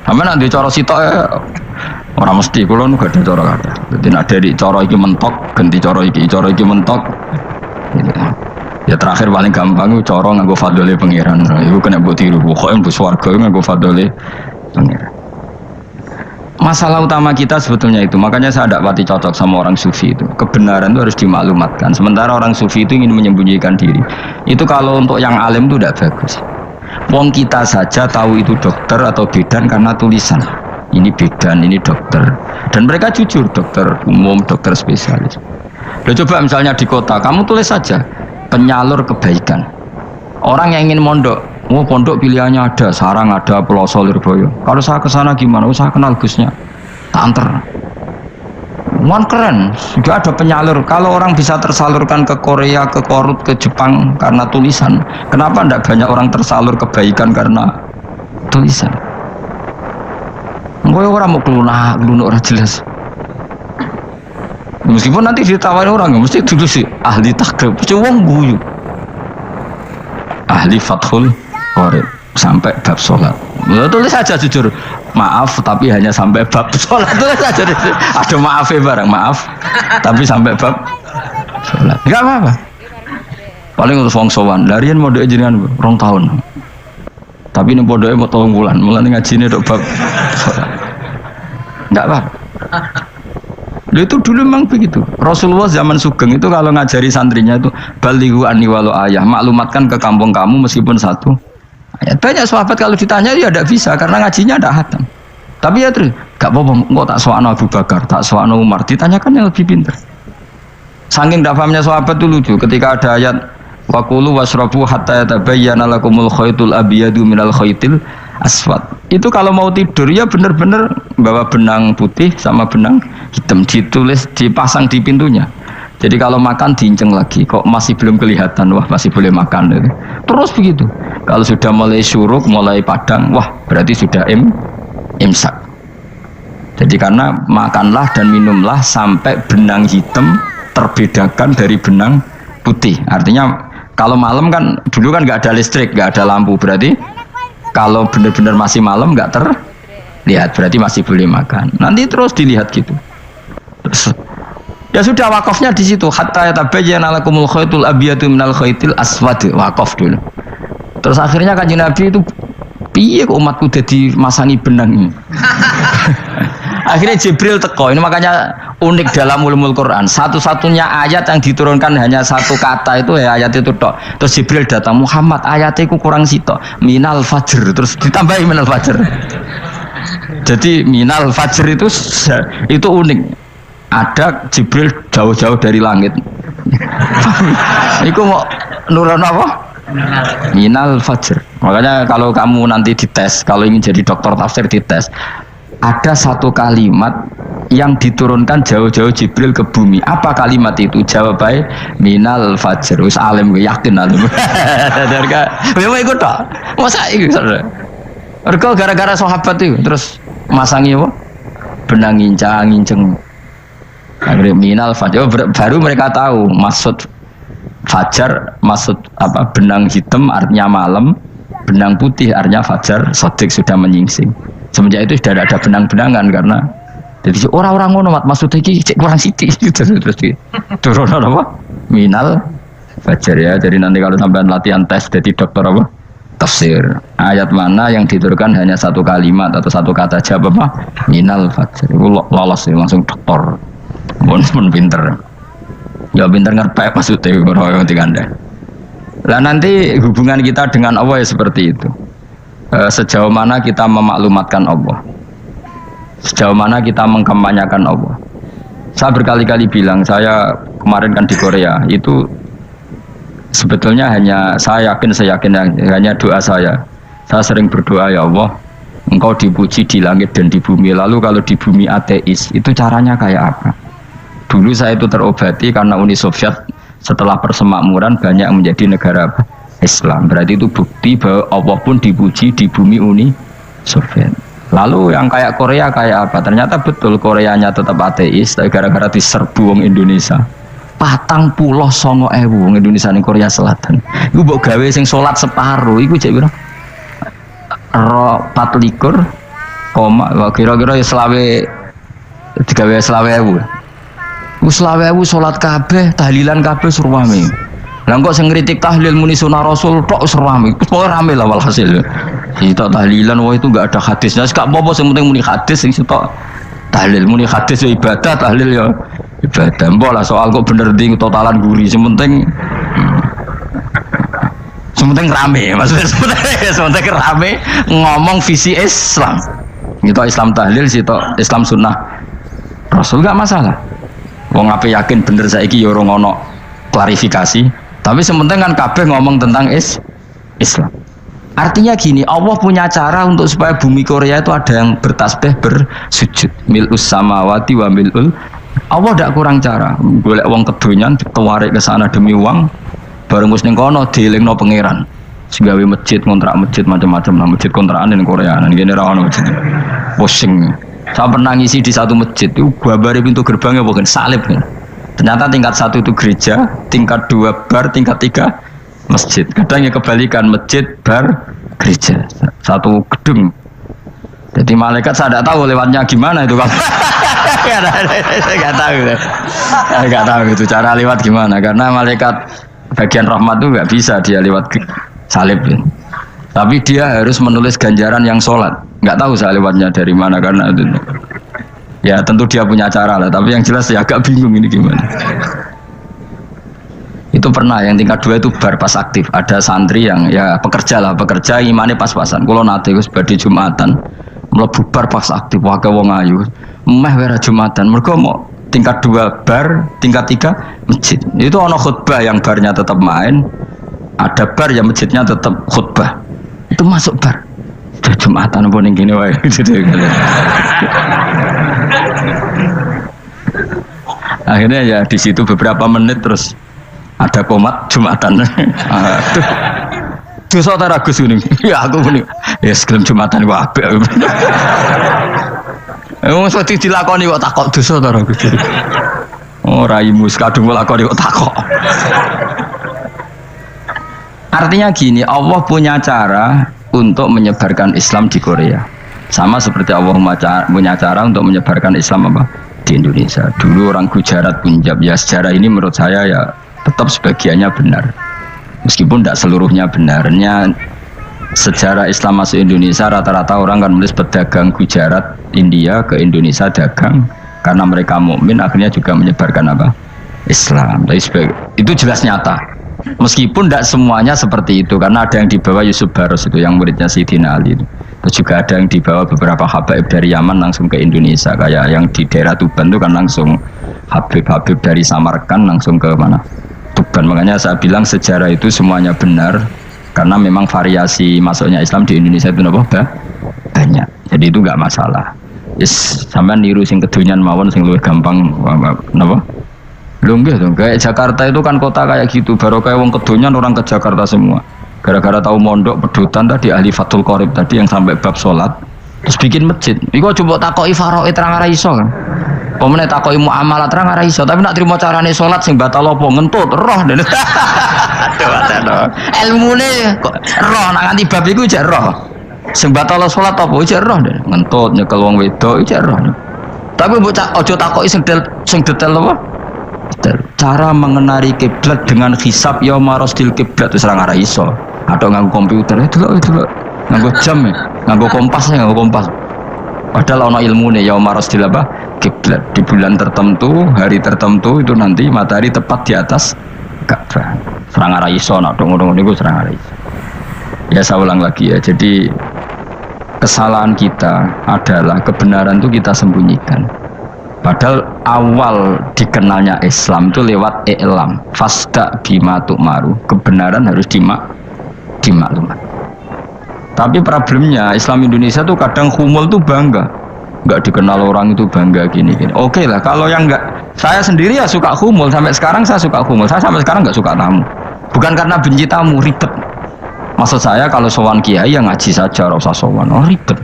Sampe nek ndek cara sitok ora mesti kula nu gak ada cara kathah. Dadi nek dari cara iki mentok ganti cara iki mentok. Ya terakhir paling gampang itu cara nganggo fadhole pangeran. Iku kena mbok tiru. Pokoke mbok swarga nganggo fadhole pangeran. Masalah utama kita sebetulnya itu. Makanya saya tidak pati cocok sama orang sufi itu. Kebenaran itu harus dimaklumatkan. Sementara orang sufi itu ingin menyembunyikan diri. Itu kalau untuk yang alim itu tidak bagus. Wong kita saja tahu itu dokter atau bidan karena tulisan. Ini bidan, ini dokter. Dan mereka jujur, dokter umum, dokter spesialis. Loh, coba misalnya di kota, kamu tulis saja penyalur kebaikan. Orang yang ingin mondok, pondok pilihannya ada, Sarang ada, Peloso, Lirboyo. Kalau saya ke sana gimana? Saya kenal Gusnya, tak anter. Keren, sudah ada penyalur. Kalau orang bisa tersalurkan ke Korea, ke Korut, ke Jepang karena tulisan, kenapa tidak banyak orang tersalur kebaikan karena tulisan? Gue orang mau kelunak orang jelas. Meskipun nanti ditawari orang, mesti dulu sih ahli takrib, cuma guyu. Ahli fathul qorib sampai bab sholat. Tulis saja jujur, maaf tapi hanya sampai bab sholat. Tulis saja, ada maafnya barang, maaf tapi sampai bab sholat. Enggak apa-apa. Paling untuk wong sowan, larian mode jenengan 2 tahun. Tapi ini bodohnya mau 3 bulan, mulai ngaji ini dok bab sholat. Enggak apa-apa. Itu dulu memang begitu. Rasulullah zaman Sugeng itu kalau ngajari santrinya itu balighu anni walau ayah, maklumatkan ke kampung kamu meskipun 1 ayat. Banyak sahabat kalau ditanya ya tidak bisa karena ngajinya tidak hatam. Tapi ya terus gak apa-apa, kok tak soal Abu Bakar, tak soal Umar, ditanyakan yang lebih pintar. Saking tidak pahamnya sahabat itu lucu ketika ada ayat waqulu wasrabu hatta yatabayyana lakumul khaytul abyadu minal khaytil aswad. Itu kalau mau tidur ya benar-benar bawa benang putih sama benang hitam, ditulis dipasang di pintunya. Jadi kalau makan diinceng lagi, kok masih belum kelihatan, wah masih boleh makan. Terus begitu. Kalau sudah mulai syuruk, mulai padang, wah berarti sudah imsak. Jadi karena makanlah dan minumlah sampai benang hitam terbedakan dari benang putih. Artinya kalau malam kan dulu kan nggak ada listrik, nggak ada lampu, berarti kalau benar-benar masih malam nggak terlihat, berarti masih boleh makan. Nanti terus dilihat gitu. Terus, ya sudah wakafnya di situ. Hatta yatabayyana lakumul khaytul abyadu minal khaytil aswad, wakaf dulu. Terus akhirnya Kanjeng Nabi itu piye kok umatku jadi masangi benang ini. Akhirnya Jibril teko. Ini makanya unik dalam ulumul Quran. Satu-satunya ayat yang diturunkan hanya 1 kata itu ya ayat itu tok. Terus Jibril datang, Muhammad ayatnya itu kurang sitok. Minal fajr. Terus ditambahi minal fajr. Jadi minal fajr itu unik. Ada Jibril jauh-jauh dari langit. Iku mau nurun apa? Minal fajr. Makanya kalau kamu nanti dites, kalau ingin jadi dokter tafsir dites, ada 1 kalimat yang diturunkan jauh-jauh Jibril ke bumi. Apa kalimat itu? Jawabannya minal fajr. Wis alim yakin alim. Memang ikut tak? Masa ikut? Mereka gara-gara sahabat itu terus masangi apa? Benang ngincang. Akhirnya minal fajr. Baru mereka tahu maksud fajar, maksud apa? Benang hitam artinya malam, benang putih artinya fajar. Sodik sudah menyingsing. Semenjak itu sudah ada benang-benangan karena jadi orang-orang ngono maksudnya cek kurang sithik terus turun apa minal fajar ya. Jadi nanti kalau sampai latihan tes jadi dokter apa tafsir, ayat mana yang diturunkan hanya 1 kalimat atau 1 kata jawab apa minal fajar, itu lolos langsung dokter. Pun pinter ya, pinter ngerti maksudnya orang yang tinggal. Lah nanti hubungan kita dengan Allah ya seperti itu. Sejauh mana kita memaklumatkan Allah, sejauh mana kita mengkampanyakan Allah. Saya berkali-kali bilang, saya kemarin kan di Korea itu sebetulnya saya yakin hanya doa saya. Saya sering berdoa, ya Allah, Engkau dipuji di langit dan di bumi. Lalu kalau di bumi ateis, itu caranya kayak apa? Dulu saya itu terobati karena Uni Soviet setelah persemakmuran banyak menjadi negara Islam. Berarti itu bukti bahwa Allah pun dipuji di bumi Uni Soviet. Lalu yang kayak Korea kayak apa? Ternyata betul Koreanya tetap ateis, tapi gara-gara diserbu wong Indonesia. 49.000 wong Indonesia ning Korea Selatan. Iku mbok gawe sing salat separuh, iku cek piro? 24, kira-kira ya selawe digawe 20.000. Ku 20.000 salat kabeh, tahlilan kabeh surwame. Lah kok sing ngritik tahlil muni sunah Rasul tok surwame. Pokoke rame lah walhasil. Kita tahlilan wah itu enggak ada hadisnya. Gak apa-apa sing penting muni hadis sing sitok tahlil muni hadis ya ibadah, tahlil ya ibadah. Mbok lah soal kok bener ndi totalan guri sing penting rame, maksudnya sementara rame ngomong visi Islam. Itu Islam tahlil, itu Islam sunnah Rasul gak masalah. Wong ape yakin bener saiki ya ora ono klarifikasi. Tapi sementing kan kabeh ngomong tentang Islam. Artinya gini, Allah punya cara untuk supaya bumi Korea itu ada yang bertasbih bersujud. Mil'us samawati wa mil'ul. Allah tidak kurang cara. Golek wong kedonyan ditawarik ke sana demi uang. Bareng wis ning kono dielingno pangeran. Segawe masjid, kontrak masjid macam-macam lah, masjid kontrakan ning Korea. Nang kene ra ono masjid. Pusing. Saya pernah ngisi di satu masjid itu gambare pintu gerbangnya bukan salib kan. Ternyata tingkat 1 itu gereja, tingkat 2 bar, tingkat 3 masjid. Kadang ya kebalikan, masjid, bar, gereja. Satu gedung. Jadi malaikat saya tidak tahu lewatnya gimana itu kan. Saya nggak tahu itu cara lewat gimana, karena malaikat bagian rahmat itu nggak bisa dia lewat salib ya. Tapi dia harus menulis ganjaran yang sholat. Nggak tahu saya lewatnya dari mana karena itu. Ya tentu dia punya cara lah. Tapi yang jelas ya agak bingung ini gimana. Itu pernah yang tingkat 2 itu bar pas aktif. Ada santri yang ya pekerja imannya pas-pasan. Kalau nanti gus badhe Jumatan mlebu bar pas aktif wae wong ayu. Meh wera Jumatan. Mergo mau tingkat 2 bar, tingkat 3 masjid. Itu ono khutbah yang barnya tetap main, ada bar yang masjidnya tetap khutbah. Itu masuk bar. Sudah Jumatan apa ning kene wae gitu. Akhirnya ya di situ beberapa menit terus ada komat Jumatan. Aduh. Dosa ta Gus kuning. Ya aku kuning. Ya segelem Jumatan wae apik. Wong seperti dilakoni kok takok dosa ta Gus. Oh raimu kadung lakoni kok takok. Artinya gini, Allah punya cara untuk menyebarkan Islam di Korea. Sama seperti Allah punya cara untuk menyebarkan Islam apa di Indonesia. Dulu orang Gujarat, Punjab, ya sejarah ini menurut saya ya tetap sebagiannya benar. Meskipun tidak seluruhnya benarnya. Sejarah Islam masuk Indonesia rata-rata orang kan menulis pedagang Gujarat India ke Indonesia dagang karena mereka mukmin akhirnya juga menyebarkan apa Islam. Itu jelas nyata. Meskipun tidak semuanya seperti itu karena ada yang dibawa Yusuf Baros itu yang muridnya Sayyidina Ali itu. Terus juga ada yang dibawa beberapa habaib dari Yaman langsung ke Indonesia kayak yang di daerah Tuban itu kan langsung habib-habib dari Samarkand langsung ke mana Tuban. Makanya saya bilang sejarah itu semuanya benar. Karena memang variasi masuknya Islam di Indonesia itu banyak, jadi itu nggak masalah. Yes, sampai niru sing kedonyan mawon sing luwih gampang, napa? Nggih dong, kayak Jakarta itu kan kota kayak gitu, baru kayak wong kedonyan orang ke Jakarta semua. Gara-gara tahu mondok pedutan tadi ahli Fathul Qorib tadi yang sampai bab sholat, terus bikin masjid. Iku coba takoki faraid terang ora iso kan. Pemene takoki muamalah terang ora iso, tapi nak trimo carane sholat sing batal apa ngentut roh. Aduh, ilmune kok roh nak nganti bab iku jek roh. Sing batal salat apa jek roh ngentut nyekel wong wedok jek roh. Tapi mbok aja takoki sing detail apa? Cara mengenali kiblat dengan hisab yauma rasdil kiblat wis ora iso. Atau nganggo komputer itu nganggo jam nganggo kompas. Padahal ana ilmune yauma rasdil apa? Kiblat di bulan tertentu, hari tertentu itu nanti matahari tepat di atas Ka'bah. Serang arah iso nak ngono niku serang arah iso. Ya saya ulang lagi ya. Jadi kesalahan kita adalah kebenaran itu kita sembunyikan. Padahal awal dikenalnya Islam itu lewat i'lam. Fasda bima tu'maru. Kebenaran harus dimaklumat. Tapi problemnya Islam Indonesia tuh kadang humul tuh bangga. Nggak dikenal orang itu bangga gini-gini. Oke lah, kalau yang nggak, saya sendiri ya suka humul. Sampai sekarang saya suka humul. Saya sampai sekarang nggak suka tamu. Bukan karena benci tamu, ribet. Maksud saya kalau sowan kiai ya ngaji saja, ora usah sowan. Oh ribet.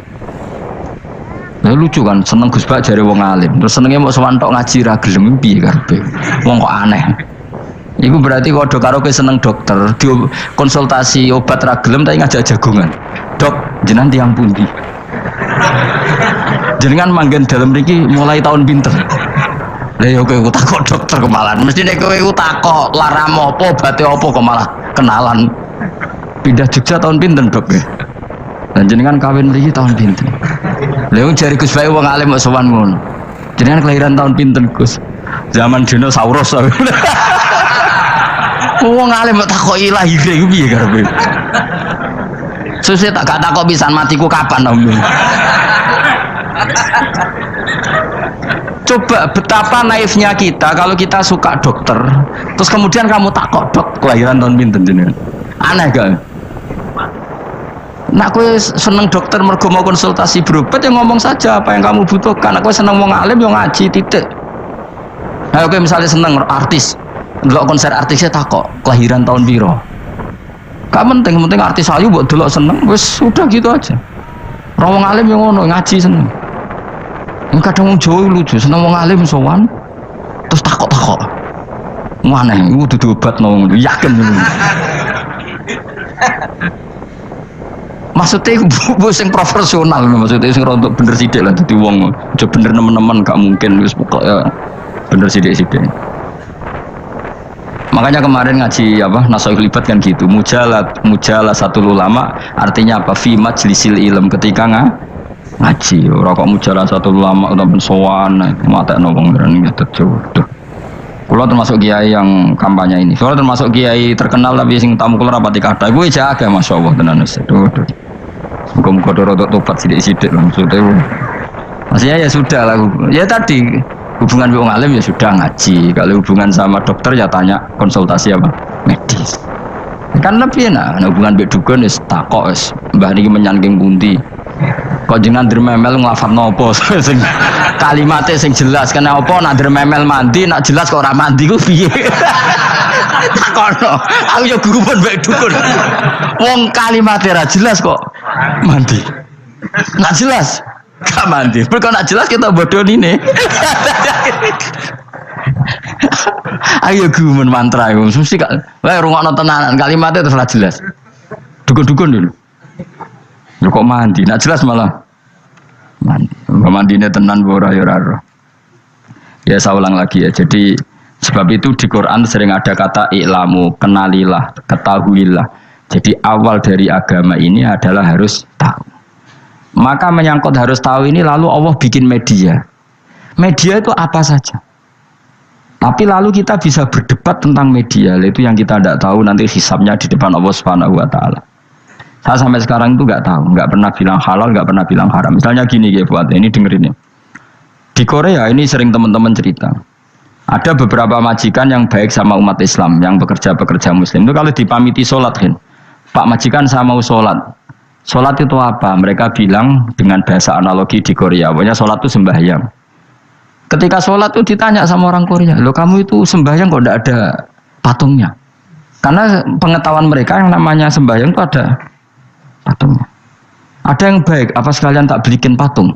Ya lucu kan, seneng Gus Bak jare wong alim. Terus senenge mau sowan tok ngaji ra gelem piye karepe. Wong kok aneh. Iku berarti kok do karo seneng dokter, di konsultasi obat ra gelem tapi ngajak jagongan. Dok, jenengan tiyang pundi? Jenengan manggen dalam mriki mulai tahun pinter. Lah yo kowe takok dokter kemalan. Mesti nek kowe takok lara apa obate apa kok malah kenalan. Pindah Jogja tahun pinten, Dok? Dan jenengan kawin mriki tahun pinten? Lha jari Gus Bae wong alim kok sowan ngono. Jenengan kelahiran tahun pinten, Gus? Zaman dinosaurus. Wong alim kok takoki lahire iku piye karepe? Susah tak takok pisan matiku kapan, Om. Coba betapa naifnya kita kalau kita suka dokter, terus kemudian kamu takok, Dok, kelahiran tahun pinten jenengan? Aneh gak? Nak kowe seneng dokter mergo mau konsultasi berobat ya ngomong saja apa yang kamu butuhkan. Nak kowe seneng wong alim yo ngaji titik. Nah, kowe misalnya seneng artis, ndelok konser artisnya takok, kelahiran tahun piro? Gak penting, penting artis ayu mbok delok seneng, wis sudah gitu aja. Wong alim yo ngono, ngaji seneng. Kadang wong Jawa lucu, seneng wong alim sowan terus takok-takok. Maneh iku dudu obatno ngono, yakin ngono. Maksudnya bu sing profesional, maksudnya sing rontok bener sithik lah dadi wong. Aja bener nemen-nemen gak mungkin wis pokoke bener sithik-sithik. Makanya kemarin ngaji apa Nasoih Libat kan gitu, mujalah satu ulama artinya apa? Fi majlisil ilm, ketika ngaji, ora kok mujalah satu ulama utawa sowan matekno wong gitu jodoh. Kula termasuk kiai yang kampanye ini. Soalnya termasuk kiai terkenal tapi sing tamu kula rapati kathah. Iku jaga masyaallah tenan wis. Muga-muga rodok tobat sithik-sithik maksudnya. Maksudnya ya sudah lah. Ya tadi hubungan wong alim ya sudah ngaji. Kalau hubungan sama dokter ya tanya konsultasi apa? Medis. Kan lebih enak. Hubungan mbek dukun wis takok wis mbah niki menyangking pundi. Kok jenengan dermemel nglafadzno apa sing kalimatnya sing jelas kena apa nak dermemel mandi nak jelas kok ora mandi ku piye takono aku yo guru pun mbek dukun wong kalimatnya ora jelas kok mandi nak jelas gak mandi kok nak jelas kita bodoh ini ayo guru mantra iku mesti gak wae rungokno tenanan kalimatnya terus ora jelas dukun-dukun dulu kok mandi, nak jelas malah mandinya tenan bora yoraro. Ya saya ulang lagi ya. Jadi sebab itu di Quran sering ada kata i'lamu, kenalilah, ketahuilah. Jadi awal dari agama ini adalah harus tahu. Maka menyangkut harus tahu ini lalu Allah bikin media. Media itu apa saja. Tapi lalu kita bisa berdebat tentang media. Itu yang kita tidak tahu nanti hisabnya di depan Allah Subhanahu Wa Taala. Saya sampai sekarang itu nggak tahu, nggak pernah bilang halal, nggak pernah bilang haram. Misalnya gini ya buat ini dengerin ya. Di Korea ini sering teman-teman cerita. Ada beberapa majikan yang baik sama umat Islam, yang bekerja Muslim. Itu kalau dipamiti sholat kan, Pak majikan saya mau sholat. Sholat itu apa? Mereka bilang dengan bahasa analogi di Korea, pokoknya sholat itu sembahyang. Ketika sholat itu ditanya sama orang Korea, loh kamu itu sembahyang kok tidak ada patungnya? Karena pengetahuan mereka yang namanya sembahyang itu ada patungnya. Ada yang baik, apa sekalian tak belikin patung?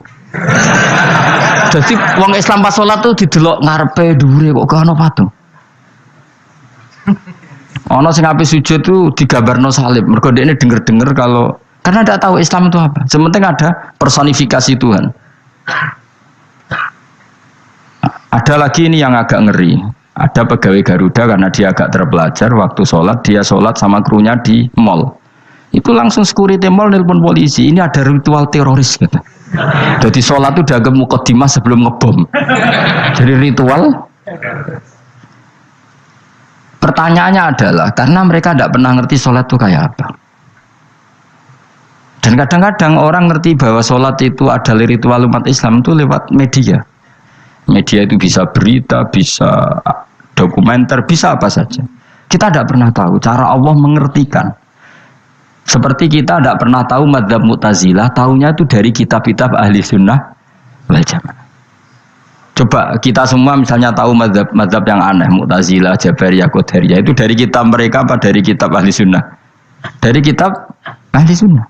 Jadi wong Islam pas sholat tuh didelok ngarepe dhuwure kok gak ono patung. Ono sing ape sujud tuh digambarno salib. Mergo dekne denger-denger kalau karena tidak tahu Islam itu apa. Sementing ada personifikasi Tuhan. Ada lagi ini yang agak ngeri. Ada pegawai Garuda karena dia agak terpelajar waktu sholat dia sholat sama krunya di mall. Itu langsung security mall nelpon polisi, ini ada ritual teroris gitu. Jadi sholat itu dianggap mukadimah sebelum ngebom. Jadi ritual Pertanyaannya adalah karena mereka tidak pernah ngerti sholat itu kayak apa. Dan kadang-kadang orang ngerti bahwa sholat itu adalah ritual umat Islam itu lewat media. Media itu bisa berita, bisa dokumenter, bisa apa saja. Kita tidak pernah tahu cara Allah mengertikan. Seperti kita tidak pernah tahu madzhab Mu'tazilah, tahunya itu dari kitab-kitab ahli sunnah wal jamaah. Coba kita semua misalnya tahu madzhab yang aneh, Mu'tazilah, Jabariyah, Qadariyah, itu dari kitab mereka apa dari kitab ahli sunnah? Dari kitab ahli sunnah.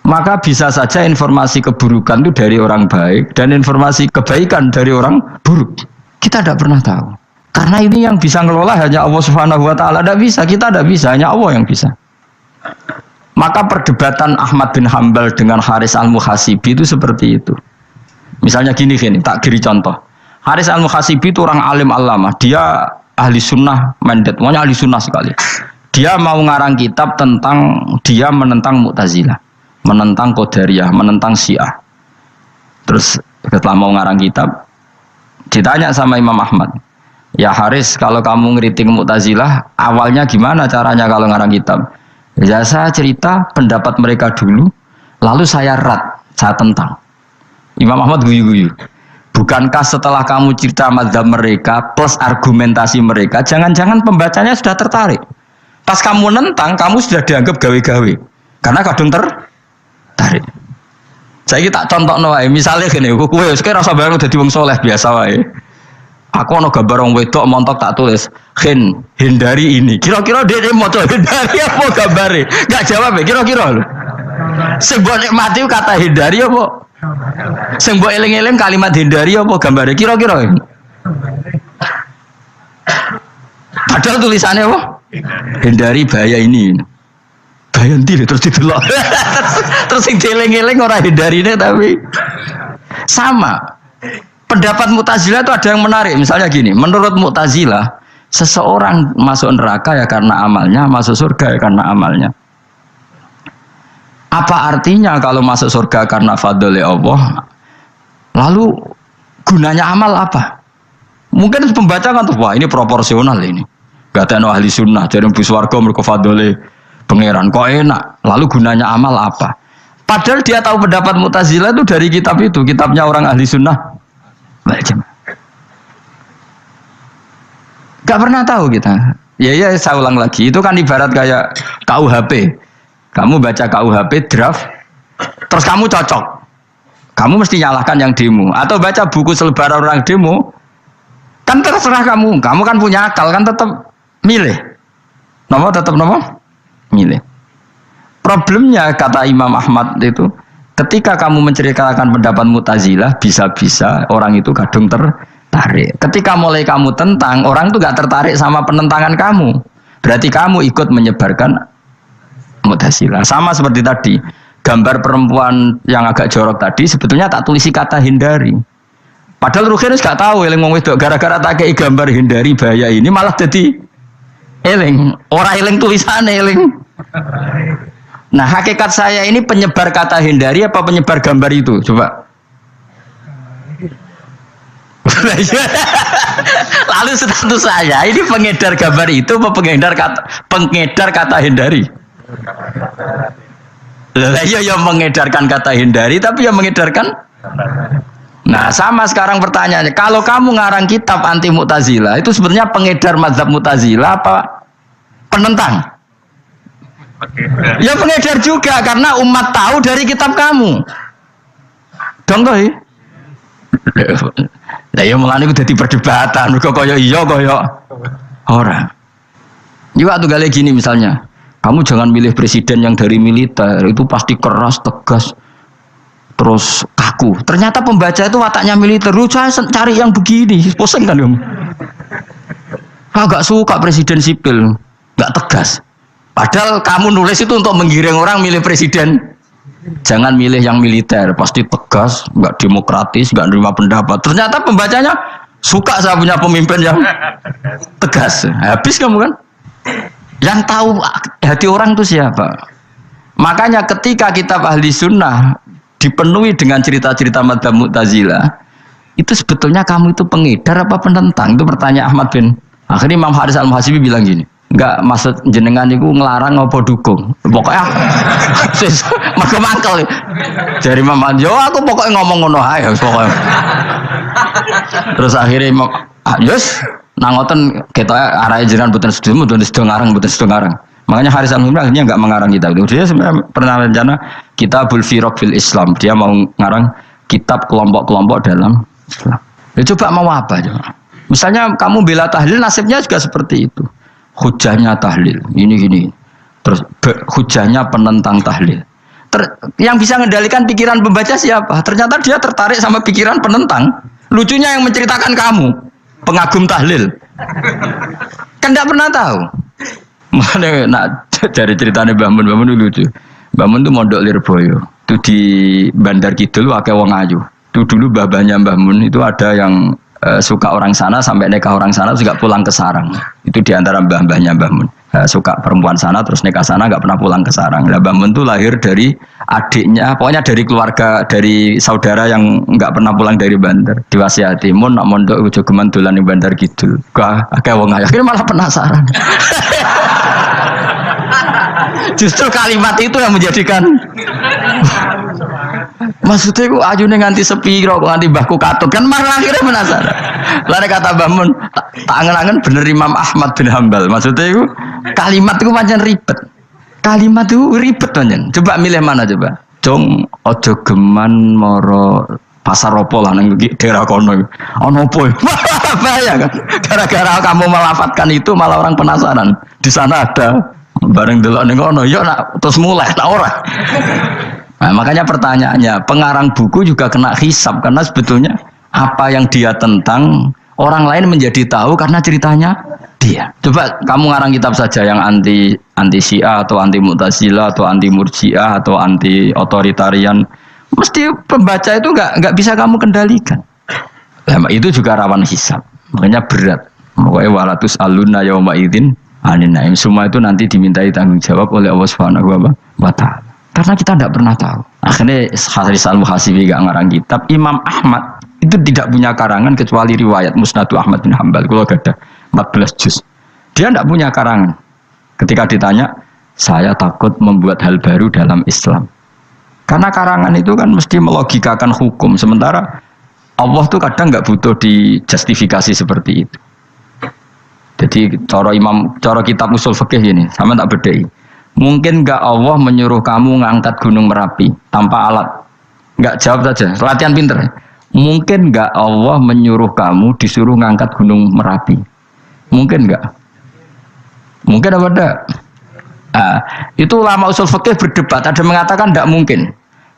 Maka bisa saja informasi keburukan itu dari orang baik dan informasi kebaikan dari orang buruk. Kita tidak pernah tahu. Karena ini yang bisa ngelola hanya Allah Subhanahu wa taala, tidak bisa, kita tidak bisa, hanya Allah yang bisa. Maka perdebatan Ahmad bin Hambal dengan Haris al-Muhasibi itu seperti itu. Misalnya gini, tak kiri contoh. Haris al-Muhasibi itu orang alim alama, dia ahli sunnah mandat, pokoknya ahli sunnah sekali. Dia mau ngarang kitab tentang dia menentang Mu'tazilah, menentang Qadariyah, menentang Syiah. Terus setelah mau ngarang kitab, ditanya sama Imam Ahmad, ya Haris, kalau kamu ngeritik Mu'tazilah, awalnya gimana caranya kalau ngarang kitab? Ya saya cerita pendapat mereka dulu, lalu saya saya tentang. Imam Ahmad guyu-guyu. Bukankah setelah kamu cerita mazhab mereka plus argumentasi mereka, jangan-jangan pembacanya sudah tertarik. Pas kamu nentang, kamu sudah dianggap gawe-gawe. Karena kadung tertarik. Saya tak contoh wae, misalnya gini, kowe sekarang rasa bareng dadi wong soleh biasa wae. Aku ono gambar wong wedok montok tak tulis, hindari ini. Kira-kira dia moto hindari apa gambare? Enggak jawab ya, kira-kira lho. Sing mbok nikmati kata hindari apa? Sing mbok eling-eling kalimat hindari apa gambare? Kira-kira. Padahal tulisannya apa? Hindari bahaya ini. Bahaya ndi terus didelok. Terus sing dieling-eling ora hindarine tapi sama. Pendapat Mu'tazilah itu ada yang menarik. Misalnya gini, menurut Mu'tazilah, seseorang masuk neraka ya karena amalnya, masuk surga ya karena amalnya. Apa artinya kalau masuk surga karena fadl Allah? Lalu gunanya amal apa? Mungkin pembaca kan tuh, wah ini proporsional ini. Gak ada ahli sunnah, jadi bus warga mereka fadl pangeran, kok enak. Lalu gunanya amal apa? Padahal dia tahu pendapat Mu'tazilah itu dari kitab itu, kitabnya orang ahli sunnah. Gak pernah tahu kita. Ya saya ulang lagi. Itu kan ibarat kayak KUHP. Kamu baca KUHP draft, terus kamu cocok. Kamu mesti nyalahkan yang demo. Atau baca buku selebaran orang demo, kan terserah kamu. Kamu kan punya akal, kan tetap milih. Tetap milih. Problemnya kata Imam Ahmad itu, ketika kamu menceritakan pendapat Mu'tazilah, bisa-bisa orang itu kadung tertarik. Ketika mulai kamu tentang, orang itu gak tertarik sama penentangan kamu. Berarti kamu ikut menyebarkan Mu'tazilah. Sama seperti tadi, gambar perempuan yang agak jorok tadi, sebetulnya tak tulisi kata hindari. Padahal Rukinus gak tahu, eling wong wedok gara-gara tak kei gambar hindari bahaya ini, malah jadi eling. Orang eling tulisannya eling. Nah, hakikat saya ini penyebar kata hindari apa penyebar gambar itu? Coba. Lalu status saya ini pengedar gambar itu apa pengedar kata hindari? Lah iya yang mengedarkan kata hindari tapi yang mengedarkan. Nah, sama sekarang pertanyaannya, kalau kamu ngarang kitab anti Mu'tazilah, itu sebenarnya pengedar mazhab Mu'tazilah apa penentang? Ya pengedar juga karena umat tahu dari kitab kamu. Dong toh. Lah ya mulane ku dadi perdebatan, kok kaya iya kaya ora. Juga tuh gale gini misalnya, kamu jangan milih presiden yang dari militer, itu pasti keras, tegas, terus kaku. Ternyata pembaca itu wataknya militer, lu cari yang begini, pusing kan kamu. Agak suka presiden sipil, nggak tegas. Padahal kamu nulis itu untuk menggiring orang milih presiden. Jangan milih yang militer, pasti tegas, nggak demokratis, nggak nerima pendapat. Ternyata pembacanya suka saya punya pemimpin yang tegas. Habis kamu kan? Yang tahu hati orang itu siapa? Makanya ketika kitab ahli sunnah dipenuhi dengan cerita-cerita madzhab Mu'tazilah, itu sebetulnya kamu itu pengedar apa penentang? Itu pertanyaan Ahmad bin Akhirnya Imam Haris Al-Muhasibi bilang gini, enggak maksud jenengan itu ngelarang apa dukung. Pokoknya mergo mangkel. Dari Imam Anjo aku pokoknya ngomong ngono ae pokoknya. Terus akhirnya Imam yes nangoten kita arahe jenengan mboten sedo ngarang. Makanya Haris Al-Muhasibi akhirnya enggak mengarang kitab itu. Dia sebenarnya pernah rencana Kitabul Firaq fil Islam. Dia mau ngarang kitab kelompok-kelompok dalam Islam. Ya coba mau apa coba? Misalnya kamu bela tahlil, nasibnya juga seperti itu. Hujahnya tahlil, ini. Terus hujahnya penentang tahlil. Yang bisa mengendalikan pikiran pembaca siapa? Ternyata dia tertarik sama pikiran penentang. Lucunya yang menceritakan kamu, pengagum tahlil. Kan tidak pernah tahu. Mana nak dari ceritanya Mbah Mun itu lucu. Mbah Mun itu mondok Lirboyo. Itu di Bandar Kidul akeh wong ayu. Itu dulu babahnya Mbah Mun itu ada yang suka orang sana sampai nikah orang sana juga pulang ke sarang. Itu diantara mbah-mbahnya Mbah Mun. Suka perempuan sana terus nikah sana nggak pernah pulang ke sarang. Nah, Mbah Mun itu lahir dari adiknya, pokoknya dari keluarga, dari saudara yang nggak pernah pulang dari Bandar. Diwasiati mun nak mondok ujo geman dolan ning Bandar Kidul. Wah, akeh wong ayu. Akhirnya malah penasaran. Justru kalimat itu yang menjadikan maksudnya aku ajune nganti sepiro kok nganti mbahku katut kan malah akhirnya penasaran. Lare kata Mbah Mun tak angen-angen bener Imam Ahmad bin Hambal. Maksudnya itu kalimat itu pancen ribet. Kalimat itu ribet pancen. Coba milih mana coba? Jong ojo geman moro pasar opo lah nang daerah kono. Ono opo? Bahaya kan. Gara-gara kamu melafatkan itu malah orang penasaran. Di sana ada bareng delok ning kono yo nak terus mulai tak ora. Nah, makanya pertanyaannya, pengarang buku juga kena hisab karena sebetulnya apa yang dia tentang orang lain menjadi tahu karena ceritanya dia. Coba kamu ngarang kitab saja yang anti Syiah atau anti Mu'tazilah atau anti Murji'ah atau anti otoritarian, mesti pembaca itu nggak bisa kamu kendalikan. Nah, itu juga rawan hisab, makanya berat. Pokoknya walatus alunna yauma idzin anin naim. Semua itu nanti dimintai tanggung jawab oleh Allah Subhanahu wa Ta'ala. Karena kita tidak pernah tahu. Akhirnya Haris Al-Muhasibi gak ngarang kitab. Imam Ahmad itu tidak punya karangan kecuali riwayat Musnadu Ahmad bin Hambal. Kalau ada 14 juz. Dia tidak punya karangan. Ketika ditanya, saya takut membuat hal baru dalam Islam. Karena karangan itu kan mesti melogikakan hukum. Sementara Allah tuh kadang nggak butuh dijustifikasi seperti itu. Jadi cara kitab usul fikih ini, sama tak bedai. Mungkin nggak Allah menyuruh kamu ngangkat gunung Merapi tanpa alat? Nggak, jawab saja. Latihan pinter. Mungkin nggak Allah menyuruh kamu disuruh ngangkat gunung Merapi? Mungkin nggak? Mungkin apa enggak? Nah, itu ulama usul fikih berdebat. Ada mengatakan tidak mungkin.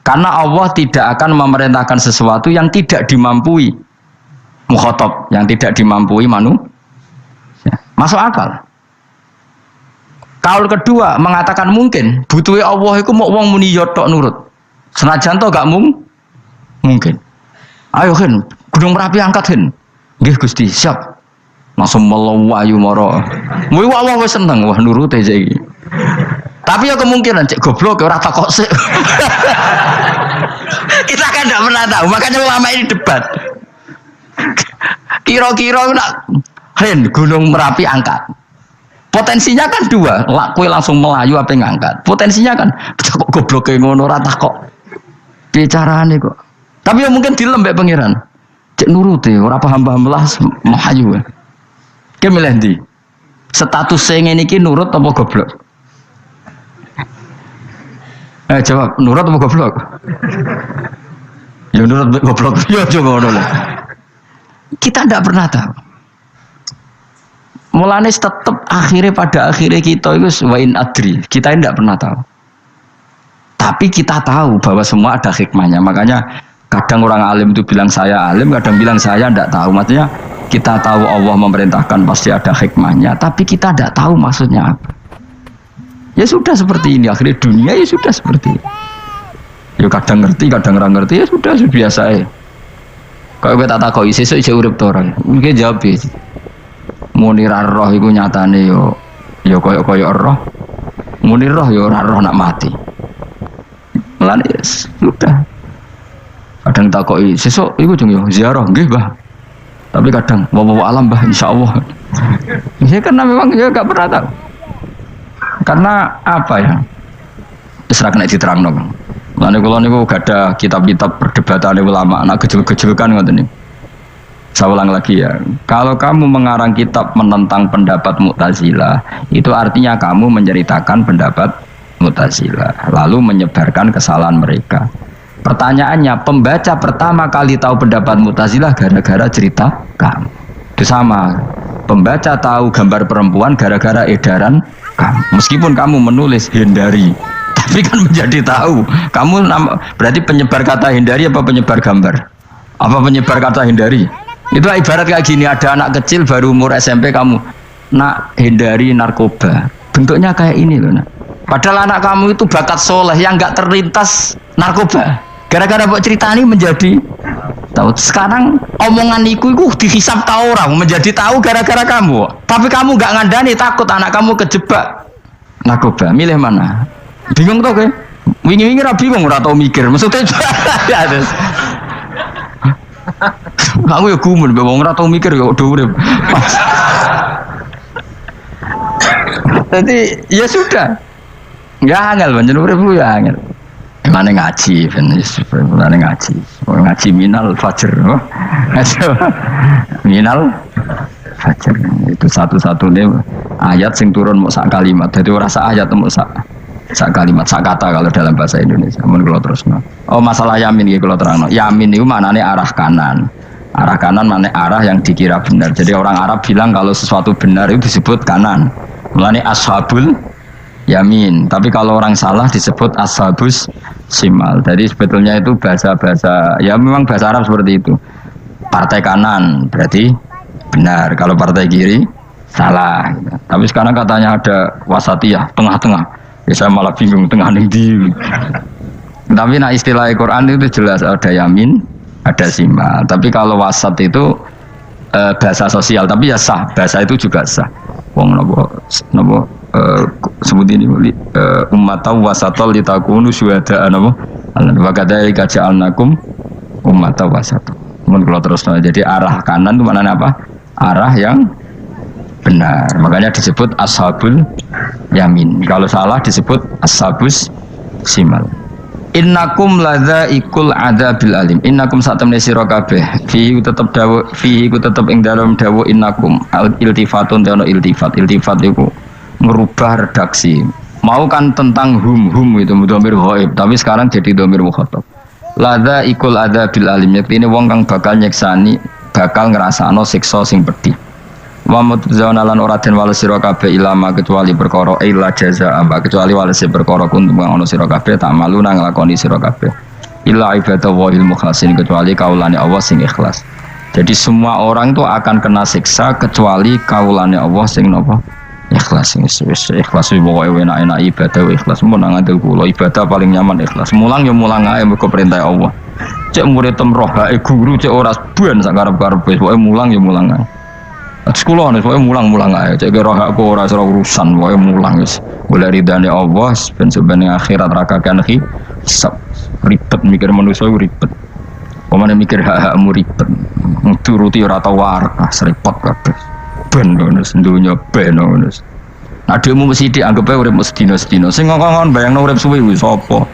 Karena Allah tidak akan memerintahkan sesuatu yang tidak dimampui mukhatab, yang tidak dimampui manusia. Masuk akal. Kaul kedua mengatakan mungkin, butuhe Allah iku mau wong muni yo tok nurut. Senajan to gak mungkin. Ayo Hen, Gunung Merapi angkat Hen. Nggih Gusti, siap. Langsung melayu mara. Muwi Allah wis seneng wah nurut aja iki. Tapi ya kemungkinan cek goblok ora takok sik. Kita kan tidak pernah tahu, makanya ulama ini debat. Kira-kira nak Hen Gunung Merapi angkat. Potensinya kan dua, kue langsung melayu apa ngangkat. Potensinya kan kok goblok kayak ngono rata kok. Bicarane kok. Tapi ya mungkin dilembek pangeran. Cek nuruti, ora paham lah melayu. Ki milih ndi? Status sing ngene iki nurut apa goblok? Jawab, nurut apa goblok? Ya nurut goblok. Ya coba ngono. Kita tidak pernah tahu. Mulane tetap pada akhirnya kita itu wain adri. Kita tidak pernah tahu. Tapi kita tahu bahwa semua ada hikmahnya. Makanya kadang orang alim itu bilang saya alim, kadang bilang saya tidak tahu. Maksudnya kita tahu Allah memerintahkan pasti ada hikmahnya, tapi kita tidak tahu maksudnya apa. Ya sudah seperti ini. Akhirnya dunia ya sudah seperti ini. Ya kadang ngerti, kadang nggak ngerti. Ya sudah biasa ya. Kalau kita tak tahu sesuk isih urip to orang. Mungkin jawab ya. Muni roh iku nyatane yo koyo roh. Muni roh yo ora roh nak mati. Lan sudah. Kadang takoki sesuk iku jeng yo ziarah nggih, Mbah. Tapi kadang wa alam, Mbah, insyaallah. Ya karena memang ya gak pernah tahu. Karena apa ya? Isra kena diterang dong. Lalu kalau niku gak ada kitab-kitab perdebatan ulama, anak gejol-gejolkan ngoten niku. Saya ulang lagi ya, kalau kamu mengarang kitab menentang pendapat Mu'tazilah, itu artinya kamu menceritakan pendapat Mu'tazilah, lalu menyebarkan kesalahan mereka. Pertanyaannya, pembaca pertama kali tahu pendapat Mu'tazilah gara-gara cerita kamu. Itu sama, pembaca tahu gambar perempuan gara-gara edaran kamu. Meskipun kamu menulis hindari, tapi kan menjadi tahu. Kamu berarti penyebar kata hindari apa penyebar gambar? Apa penyebar kata hindari? Itu ibarat kayak gini, ada anak kecil baru umur SMP, kamu nak hindari narkoba, bentuknya kayak ini loh nak. Padahal anak kamu itu bakat soleh yang nggak terlintas narkoba, gara-gara buat cerita ini menjadi tahu. Sekarang omongan itu dihisap tahu orang menjadi tahu gara-gara kamu, tapi kamu nggak ngandani, takut anak kamu kejebak narkoba. Milih mana? Bingung tuh kan? Wingi-wingi bingung, ora tau mikir maksudnya. Aku ya gumun, wong ora tau mikir kok do urip. Jadi ya sudah. Ya angel pancen urip ya angel. Mane ngaji ben mane ngaji. Ngaji minal fajr. Minal fajr. Itu satu-satunya ayat sing turun mok sak kalimat. Dadi ora sak ayat mok sak kalimat, sak kata kalau dalam bahasa Indonesia. Mun kula terusno. Oh, masalah yamin iki kula terangno. Yamin itu maknane arah kanan. Arah kanan mana arah yang dikira benar. Jadi orang Arab bilang kalau sesuatu benar itu disebut kanan. Mulane ashabul yamin. Tapi kalau orang salah disebut ashabus simal. Jadi sebetulnya itu bahasa-bahasa, ya memang bahasa Arab seperti itu. Partai kanan berarti benar. Kalau partai kiri salah. Tapi sekarang katanya ada wasatiyah, tengah-tengah. Ya saya malah bingung tengah ning. Tapi nah istilah Al-Quran itu jelas ada yamin, ada simal. Tapi kalau wasat itu bahasa sosial, tapi ya sah, bahasa itu juga sah. Wong nopo sebut ini ummatau wasatol litakunu syuhada nopo wa kadzalika ja'alnakum ummatau wasatol. Mun kalau terus jadi arah kanan itu maknanya apa? Arah yang benar. Makanya disebut ashabul yamin. Kalau salah disebut ashabus simal. Innakum ladzaikul adzabil alim. Innakum satamne sira kabeh fihi tetep dawu, fihi ku tetep ing dalem dawu innakum iltifatun te ono iltifat. Iltifat iku merubah redaksi. Mau kan tentang hum itu dhamir ghaib, tapi sekarang jadi dhamir mukhatab. Ladzaikul adzabil alim, yektine wong kang bakal nyeksani, bakal ngrasakno siksa sing pedih. Wa mutzauna lan ora den wales sira kabeh ilama kecuali perkara illa jazaa kecuali wales perkara kuntum kang ana sira kabeh tak malu nang nglakoni sira kabeh illa ibadallahil mukhlasin kecuali kaulane Allah sing ikhlas. Jadi semua orang itu akan kena siksa kecuali kaulane Allah sing napa ikhlas. Wis ikhlas pokoke enak-enak ibadah ikhlas mun nang ngandel kula ibadah paling nyaman ikhlas. Mulang ya mulang ae mergo perintah Allah. Cek murid temroh hae guru cek ora ben sak karep-karepe pokoke mulang ya mulang ae. Sekolah nih, pokoknya mulang-mulang aja. Cek roh aku ora urusan, pokoknya mulang guys. Boleh ridane Allah, ben sebenarnya akhirat rakakan hisab. Ribet mikir manusia ribet. Pemane mikir hak-hakmu ribet. Turuti ora tau warak, serepot kabeh. Ben bonus, dunya ben bonus. Adikmu mesti dianggap urip sedina-sedina. Sing ngongkon bayangno urip suwi kuwi sapa?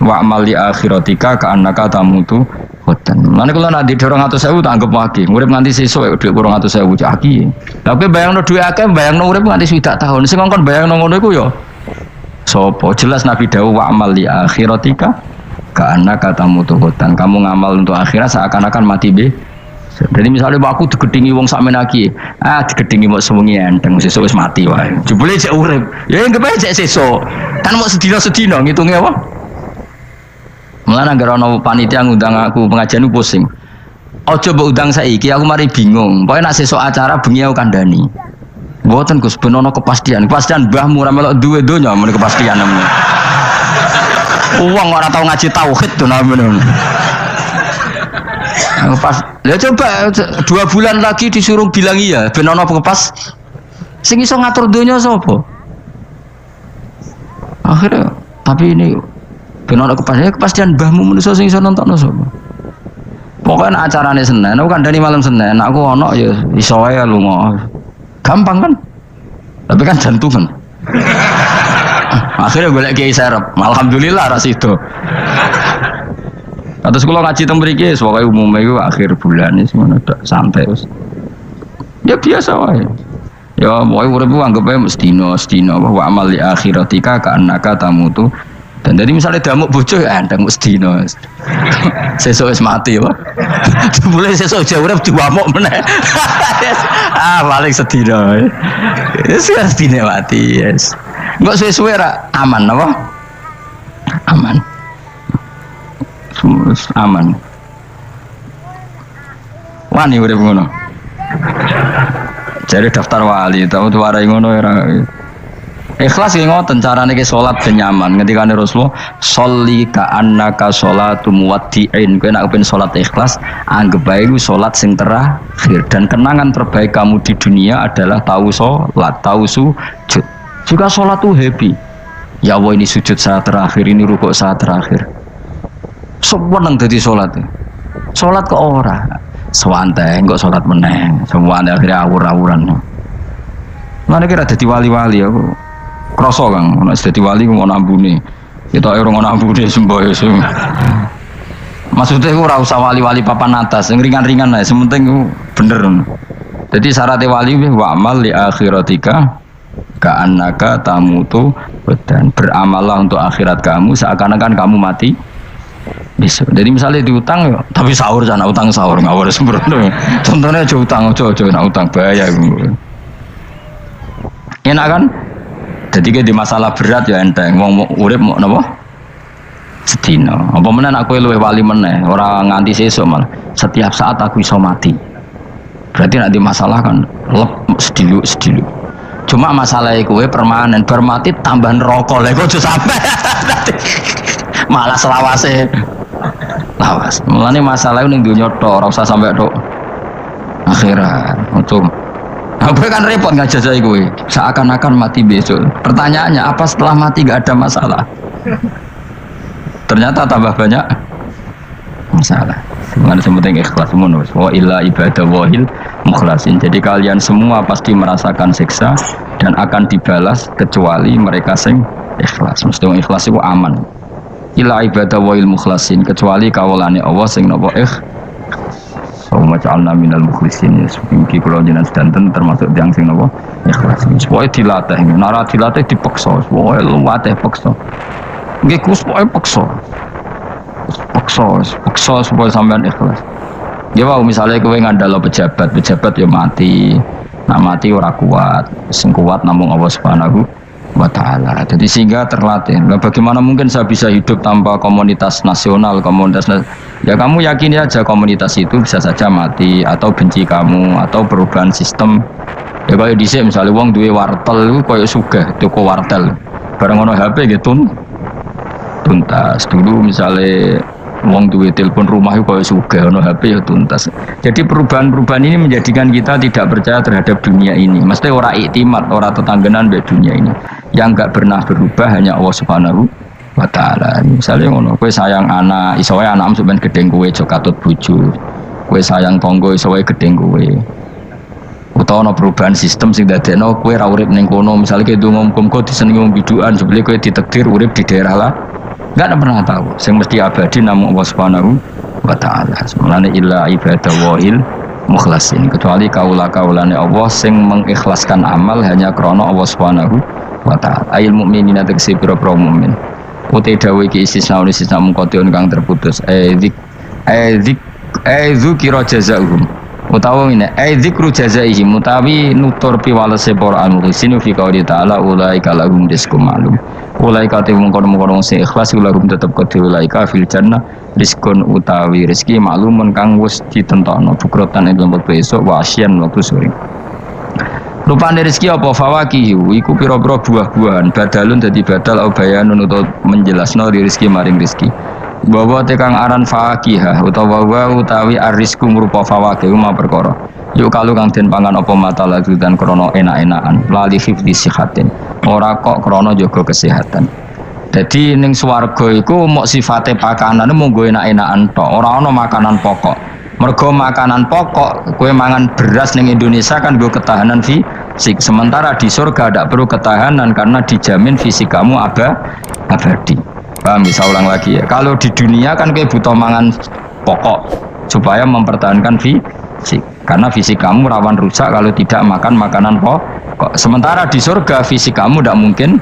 Wa amali akhiratika ka annaka tamutu khotan. Lan kula nek di 200.000 tak anggap wage. Urip nganti sesuk dhuwit 200.000 caki. Tapi bayangno dhuwit akeh, bayangno urip nganti 20 tahun. Sing ngongkon bayangno ngono iku ya sapa? Jelas Nabi dawuh wa amali akhiratika ka annaka tamutu khotan. Kamu ngamal untuk akhirat seakan-akan mati be. Jadi misalnya aku digedingi wong sakmen iki, digedingi mok sewengi enteng sesuk wis mati wae. Jebule cek urip. Ya anggap ae cek sesuk. Kan mok sedina-sedina ngitunge apa? Mulane anggere ana panitia ngundang aku pengajian pusing. Aja mbok undang saiki aku mari bingung. Pokoke nek sesuk acara bengi aku kandhani. Mboten Gus ben ana kepastian. Kepastian mbahmu ora melok duwe donya men kepastian namanya. Wong ora tau ngaji tauhid to namanya. Pas, ya coba 2 bulan lagi disuruh bilang iya, ben ana kepas. Sing iso ngatur donya sapa? Akhirnya, tapi ini ben ana kepastian mbahmu manusa sing iso nontonno sapa? Pokoknya acarane Senin, aku kandhani malam Senin, aku ono ya iso wae lunga. Gampang kan? Tapi kan jantungan. Akhirnya golek kiai serep. Alhamdulillah ras itu. Terus kalau ngaji teng mriki pokoke umume iku akhir bulan iki ngono tok santai wis. Ya biasa wae. Ya pokoke urip ku anggap ae sedina wa amal li akhiratika ka annaka tamutu. Dan jadi misalnya damuk bojo ya ndang sedina. Sesuk wis mati wae. Boleh sesuk jauh urip diwamuk meneh. Paling sedina. Wis sedina mati, yes. Enggak suwe-suwe ra aman apa? Aman. Aman. Wani urip ngono. Jadi daftar wali, tahu tuh warai ngono ora. Ikhlas ki ngoten carane ki salat ben nyaman. Ngendikane Rasulullah, "Sholli ka annaka sholatu muwaddi'in." Kowe nek pengen salat ikhlas, anggap bae iku salat sing terakhir dan kenangan terbaik kamu di dunia adalah tahu salat, tahu sujud. Juga salat tuh happy. Ya Allah ini sujud saat terakhir, ini rukuk saat terakhir. Seneng dadi salat. Salat kok ora. Sewante enggak salat meneng. Semuanya akhirnya awur-awuran. Mana kira dadi wali-wali aku. Kroso Kang, nek dadi wali ku ono ambune. Kita ora ono ambune semboyo. Maksudnya aku ora usah wali-wali papan atas, yang ringan-ringan ae, sementing ku bener. Jadi syarat wali wa amal li akhiratika ka annaka tamutu dan beramallah untuk akhirat kamu seakan-akan kamu mati besok. Jadi misalnya diutang tapi sahur jangan utang sahur ngawur sembrono. Contohnya aja utang aja nak utang bahaya. Enak kan? Jadi kayak di masalah berat ya enteng. Wong urip mau napa? Sedina. Apa meneh aku luwih wali meneh, ora nganti sesuk malah. Setiap saat aku iso mati. Berarti nek di masalah kan lep sedilu. Cuma masalah kowe permanen, bar mati tambah neraka lha kok aja sampe. Malah selawase. Lawas. Mulane masalah ning donya tok, ora usah sampe tok akhirat. Untuk apa kan repot ngajajai kowe. Seakan-akan mati besok. Pertanyaannya apa setelah mati gak ada masalah? Ternyata tambah banyak masalah. Mengenai sementing ikhlas semua. Wa illa ibadah wahil mukhlasin. Jadi kalian semua pasti merasakan siksa dan akan dibalas kecuali mereka sing ikhlas. Mesti ikhlas itu aman. Illa ibadah wahil mukhlasin kecuali kawulane Allah sing napa Allahumma ja'alna minal mukhlisin. Mungkin kalau jenengan sedanten termasuk yang sing napa ikhlas. Supaya dilatih, nara dilatih dipaksa, supaya luwatih paksa. Nggih Gus pokoke paksa supaya sampean ikhlas. Ya wae misale kowe ngandalo pejabat ya mati. Nah mati ora kuat, sing kuat namung Allah Subhanahu wa taala. Jadi sehingga terlatih. Nah, bagaimana mungkin saya bisa hidup tanpa komunitas nasional, ya kamu yakini aja komunitas itu bisa saja mati atau benci kamu atau perubahan sistem. Ya kayak dhisik misalnya wong duwe wartel iku koyo sugih toko wartel. Bareng ono HP gitu tuntas. Dulu misalnya wong duwe telepon rumah itu koyo sugih ono HP ya tuntas. Jadi perubahan-perubahan ini menjadikan kita tidak percaya terhadap dunia ini. Mesti ora iktimat, ora tetanggenan be dunia ini. Yang enggak pernah berubah hanya Allah Subhanahu wa taala. Misalnya ngono, kowe sayang anak, iso wae anakmu sampean gedeng kowe aja katut bojo. Kowe sayang tangga iso wae gedeng kowe. Utawa ana perubahan sistem sing dadekno kowe ra urip ning kono, misale kowe ndonga muga-muga disenengi wong bidukan, sebele kowe ditakdir urip di daerah lah. Enggak pernah tahu, sing mesti abadi namung Allah Subhanahu wa taala. Sebenarnya illa ibadah wahil mukhlasin, kecuali kaula-kaulane Allah sing mengikhlaskan amal hanya krana Allah Subhanahu wa ta'ala. Ail mu'minina tegesi pira-pira mukmin. Uti dawuh iki istisna mungkotion kang terputus. Dzikra jazaa'uhum. Utawa ngene, dzikru jazaa'ihim mutawi nutur piwalese para al-mukhlisin fi qouli ta'ala ulaika lahum rizqum ma'lum. Ulaika te mungkon-mungkon sing ikhlas lahum tetep kedhe ulaika fil jannah rizqun utawi rezeki ma'lumun kang wis ditentokno bukrotan ing lembut besok wa asyan waktu sore. Rupane rezeki apa fawakihu iku pira-pira buah-buahan badalun dadi badal au bayanun utawa menjelasno rezeki maring rezeki. Bahwa tekang aran fakihah utawa utawi arisku merupa fawakihu ma perkara. Yuk kalau kang den pangan apa mata lagi dan krono enak-enakan lali hifdzi sihatin. Ora kok krono jaga kesehatan. Jadi ning swarga iku mok sifate pakanan mung go enak-enakan tok, ora ana makanan pokok. Mergo makanan pokok, kue mangan beras ning Indonesia kan gue ketahanan fisik. Sementara di surga tidak perlu ketahanan karena dijamin fisik kamu abadi. Paham? Bisa ulang lagi ya. Kalau di dunia kan kue butuh mangan pokok supaya mempertahankan fisik. Karena fisik kamu rawan rusak kalau tidak makan makanan pokok. Sementara di surga fisik kamu tidak mungkin